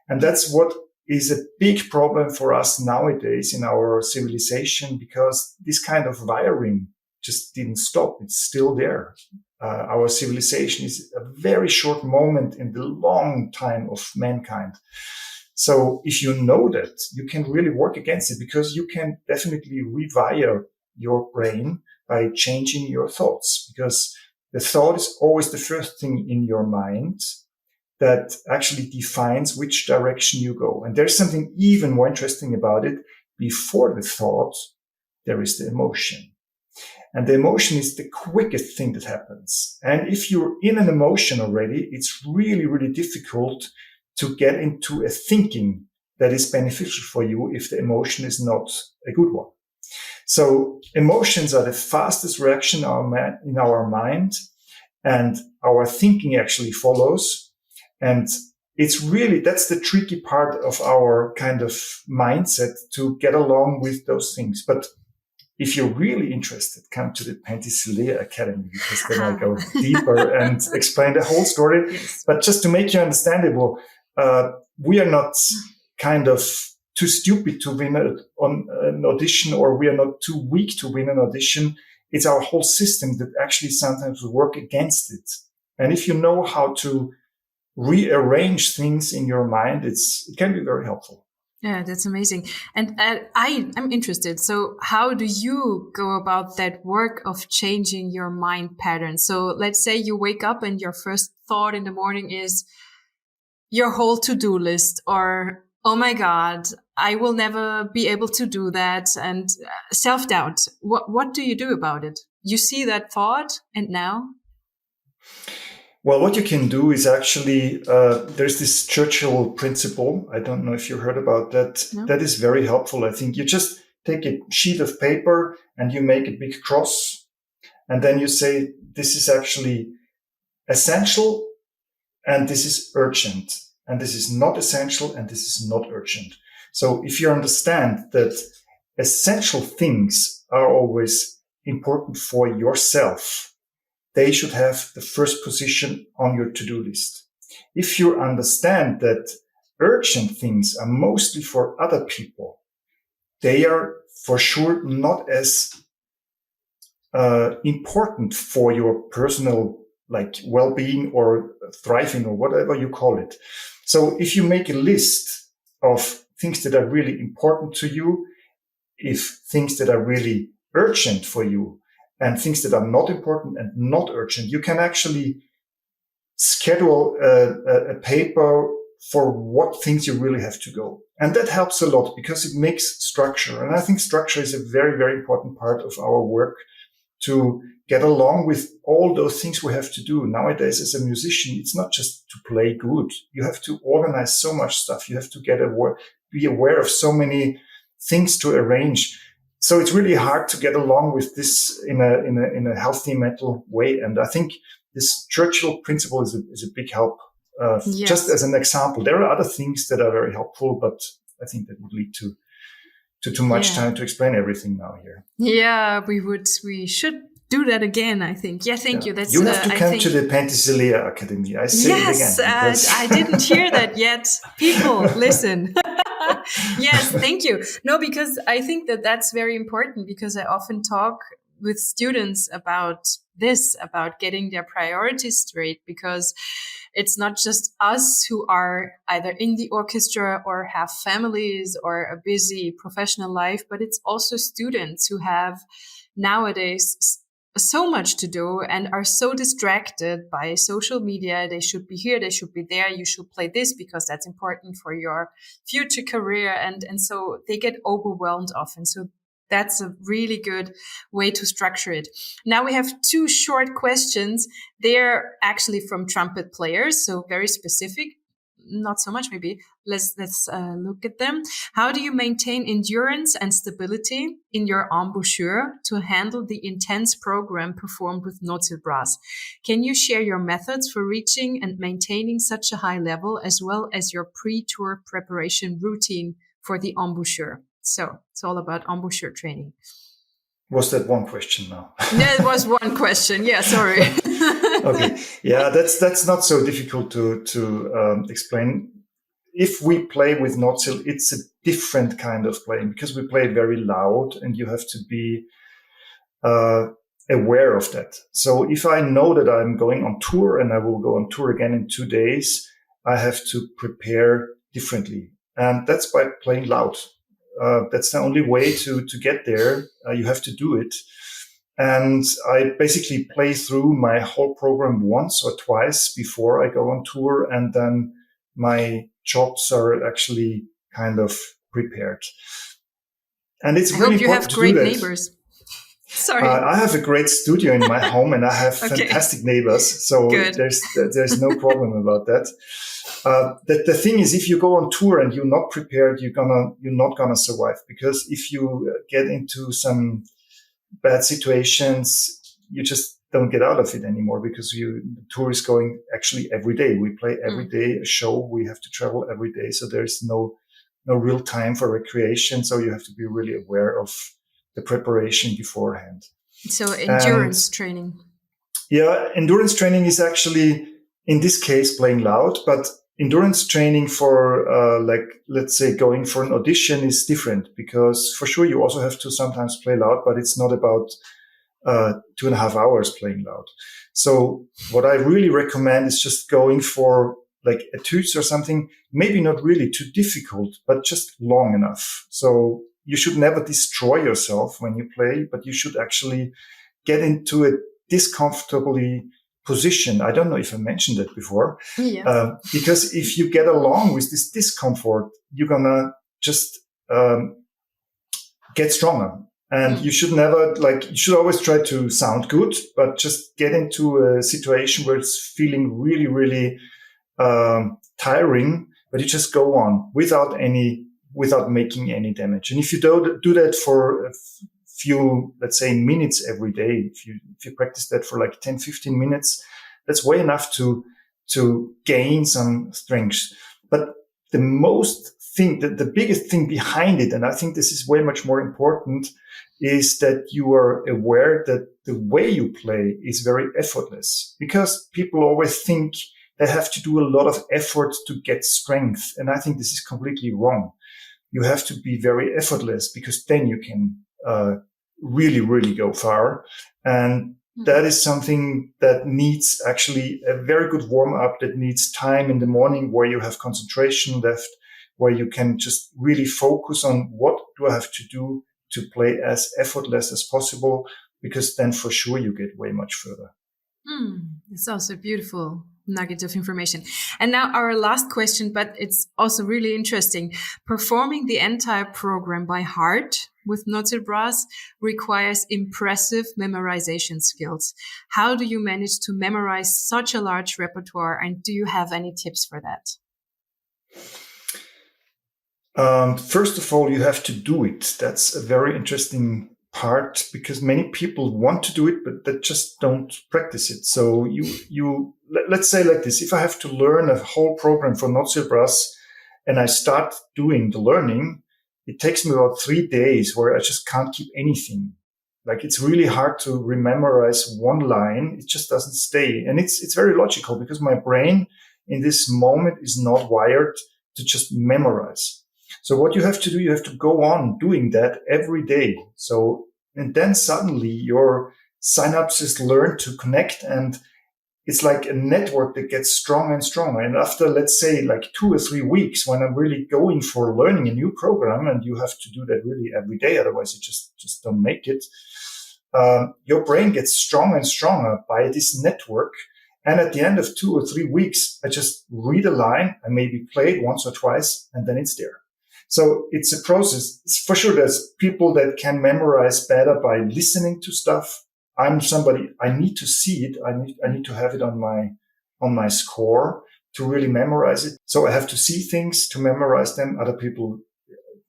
And that's what is a big problem for us nowadays in our civilization, because this kind of wiring just didn't stop. It's still there. Our civilization is a very short moment in the long time of mankind. So if you know that, you can really work against it, because you can definitely rewire your brain by changing your thoughts, because the thought is always the first thing in your mind that actually defines which direction you go. And there's something even more interesting about it. Before the thought, there is the emotion. And the emotion is the quickest thing that happens. And if you're in an emotion already, it's really, really difficult to get into a thinking that is beneficial for you if the emotion is not a good one. So emotions are the fastest reaction in our mind, and our thinking actually follows. And that's the tricky part of our kind of mindset, to get along with those things. But if you're really interested, come to the Penthesilea Academy, because then I go deeper and explain the whole story. Yes. But just to make you understandable, we are not kind of too stupid to win an audition, or we are not too weak to win an audition. It's our whole system that actually sometimes work against it. And if you know how to rearrange things in your mind, it can be very helpful. Yeah, that's amazing. And I'm interested. So how do you go about that work of changing your mind pattern? So let's say you wake up and your first thought in the morning is your whole to-do list, or, oh my God, I will never be able to do that. And self-doubt. What do you do about it? You see that thought, and now? Well, what you can do is actually, there's this Churchill principle. I don't know if you heard about that. No. That is very helpful. I think you just take a sheet of paper and you make a big cross. And then you say, this is actually essential, and this is urgent, and this is not essential, and this is not urgent. So if you understand that essential things are always important for yourself, they should have the first position on your to-do list. If you understand that urgent things are mostly for other people, they are for sure not as important for your personal well-being or thriving or whatever you call it. So if you make a list of things that are really important to you, if things that are really urgent for you, and things that are not important and not urgent, you can actually schedule a paper for what things you really have to go. And that helps a lot, because it makes structure. And I think structure is a very, very important part of our work, to get along with all those things we have to do. Nowadays, as a musician, it's not just to play good. You have to organize so much stuff. You have to be aware of so many things to arrange. So it's really hard to get along with this in a healthy mental way. And I think this Churchill principle is a big help. Yes. Just as an example, there are other things that are very helpful, but I think that would lead to too much time to explain everything now here. Yeah, we should do that again, I think. Yeah, thank you. You have to come to the Penthesilea Academy. I say it again. Yes, I didn't hear that yet. People, listen. Yes, thank you. No, because I think that's very important, because I often talk with students about this, about getting their priorities straight, because it's not just us who are either in the orchestra or have families or a busy professional life, but it's also students who have nowadays so much to do and are so distracted by social media. They should be here, they should be there. You should play this because that's important for your future career. And so they get overwhelmed often. So that's a really good way to structure it. Now we have two short questions. They're actually from trumpet players, so very specific. Not so much, maybe. Let's look at them. How do you maintain endurance and stability in your embouchure to handle the intense program performed with notes brass? Can you share your methods for reaching and maintaining such a high level, as well as your pre-tour preparation routine for the embouchure? So it's all about embouchure training. Was that one question now? That was one question. Yeah, sorry. Okay. Yeah, that's not so difficult to explain. If we play with Notsil, it's a different kind of playing because we play very loud, and you have to be aware of that. So if I know that I'm going on tour and I will go on tour again in 2 days, I have to prepare differently, and that's by playing loud. That's the only way to get there. You have to do it. And I basically play through my whole program once or twice before I go on tour. And then my jobs are actually kind of prepared. And it's really important to do that. I hope you have great neighbors. Sorry. I have a great studio in my home, and I have fantastic neighbors. So there's no problem about that. The thing is, if you go on tour and you're not prepared, you're not gonna survive, because if you get into some bad situations, you just don't get out of it anymore, because the tour is going actually every day. We play every day a show. We have to travel every day. So there's no real time for recreation. So you have to be really aware of the preparation beforehand. So endurance training. Yeah, endurance training is actually, in this case, playing loud, but endurance training for, let's say, going for an audition is different, because for sure you also have to sometimes play loud, but it's not about 2.5 hours playing loud. So what I really recommend is just going for like etudes or something, maybe not really too difficult, but just long enough. So you should never destroy yourself when you play, but you should actually get into a discomfortably position. I don't know if I mentioned that before. Yeah. Because if you get along with this discomfort, you're gonna just get stronger. And you should never, you should always try to sound good, but just get into a situation where it's feeling really, really tiring, but you just go on without making any damage. And if you don't do that for a few, let's say, minutes every day, if you practice that for like 10, 15 minutes, that's way enough to gain some strength. But the biggest thing behind it, and I think this is way much more important, is that you are aware that the way you play is very effortless, because people always think they have to do a lot of effort to get strength. And I think this is completely wrong. You have to be very effortless, because then you can really, really go far. And that is something that needs actually a very good warm up, that needs time in the morning where you have concentration left, where you can just really focus on what do I have to do to play as effortless as possible, because then for sure you get way much further. It's also a beautiful nugget of information. And now our last question, but it's also really interesting. Performing the entire program by heart with Notsil brass requires impressive memorization skills. How do you manage to memorize such a large repertoire, and do you have any tips for that? First of all, you have to do it. That's a very interesting part, because many people want to do it, but they just don't practice it. So let's say like this: if I have to learn a whole program for Notsil brass and I start doing the learning, it takes me about 3 days where I just can't keep anything. Like, it's really hard to rememorize one line. It just doesn't stay. And it's very logical, because my brain in this moment is not wired to just memorize. So what you have to do, you have to go on doing that every day. And then suddenly your synapses learn to connect, and it's like a network that gets stronger and stronger. And after, let's say, like 2 or 3 weeks, when I'm really going for learning a new program, and you have to do that really every day, otherwise you just don't make it, your brain gets stronger and stronger by this network. And at the end of 2 or 3 weeks, I just read a line, I maybe play it once or twice, and then it's there. So it's a process. For sure, there's people that can memorize better by listening to stuff. I'm somebody, I need to see it. I need to have it on my score to really memorize it. So I have to see things to memorize them. Other people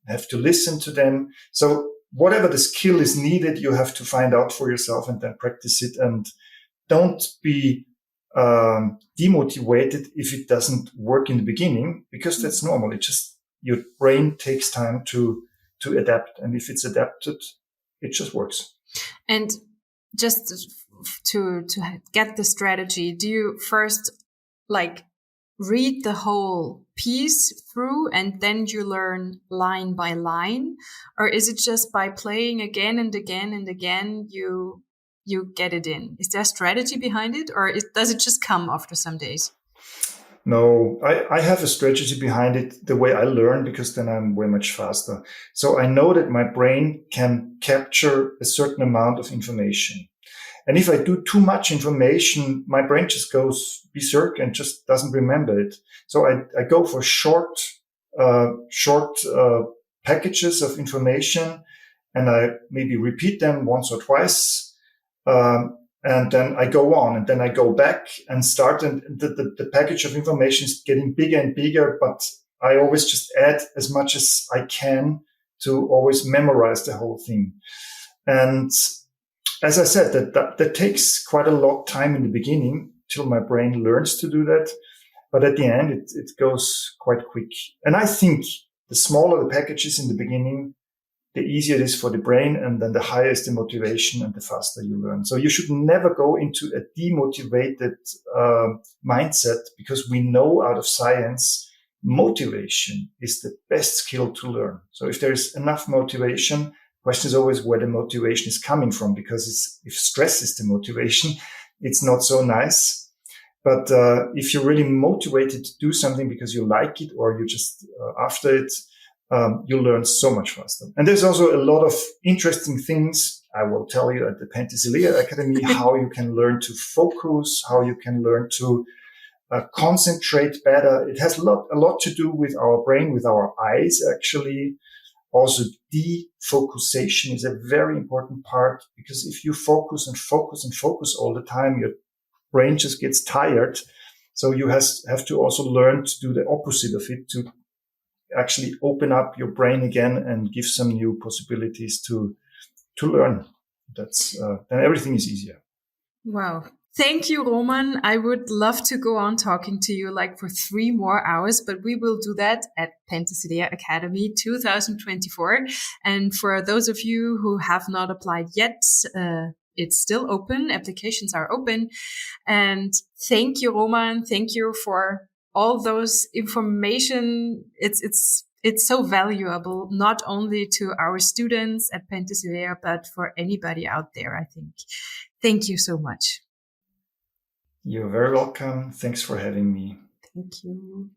have to listen to them. So whatever the skill is needed, you have to find out for yourself and then practice it. And don't be demotivated if it doesn't work in the beginning, because that's normal. Your brain takes time to adapt. And if it's adapted, it just works. And just to get the strategy, do you first like read the whole piece through and then you learn line by line, or is it just by playing again and again and again you get it in? Is there a strategy behind it, or does it just come after some days? No, I have a strategy behind it, the way I learn, because then I'm way much faster. So I know that my brain can capture a certain amount of information. And if I do too much information, my brain just goes berserk and just doesn't remember it. So I go for short packages of information, and I maybe repeat them once or twice. And then I go on, and then I go back and start, and the package of information is getting bigger and bigger, but I always just add as much as I can to always memorize the whole thing. And as I said, that takes quite a lot of time in the beginning till my brain learns to do that. But at the end, it goes quite quick. And I think the smaller the packages in the beginning, the easier it is for the brain, and then the higher is the motivation and the faster you learn. So you should never go into a demotivated mindset, because we know out of science, motivation is the best skill to learn. So if there is enough motivation, the question is always where the motivation is coming from, because if stress is the motivation, it's not so nice. But if you're really motivated to do something because you like it, or you just after it, you learn so much faster. And there's also a lot of interesting things I will tell you at the Penthesilea Academy, how you can learn to focus, how you can learn to concentrate better. It has a lot to do with our brain, with our eyes, actually. Also, defocusation is a very important part, because if you focus and focus and focus all the time, your brain just gets tired. So you have to also learn to do the opposite of it, to actually open up your brain again and give some new possibilities to learn. That's then everything is easier. Wow. Thank you, Roman. I would love to go on talking to you like for 3 more hours, but we will do that at Penthesilea Academy 2024. And for those of you who have not applied yet, it's still open. Applications are open. And thank you, Roman. Thank you for all those information. It's so valuable, not only to our students at Penthesilea, but for anybody out there, I think. Thank you so much. You're very welcome. Thanks for having me. Thank you.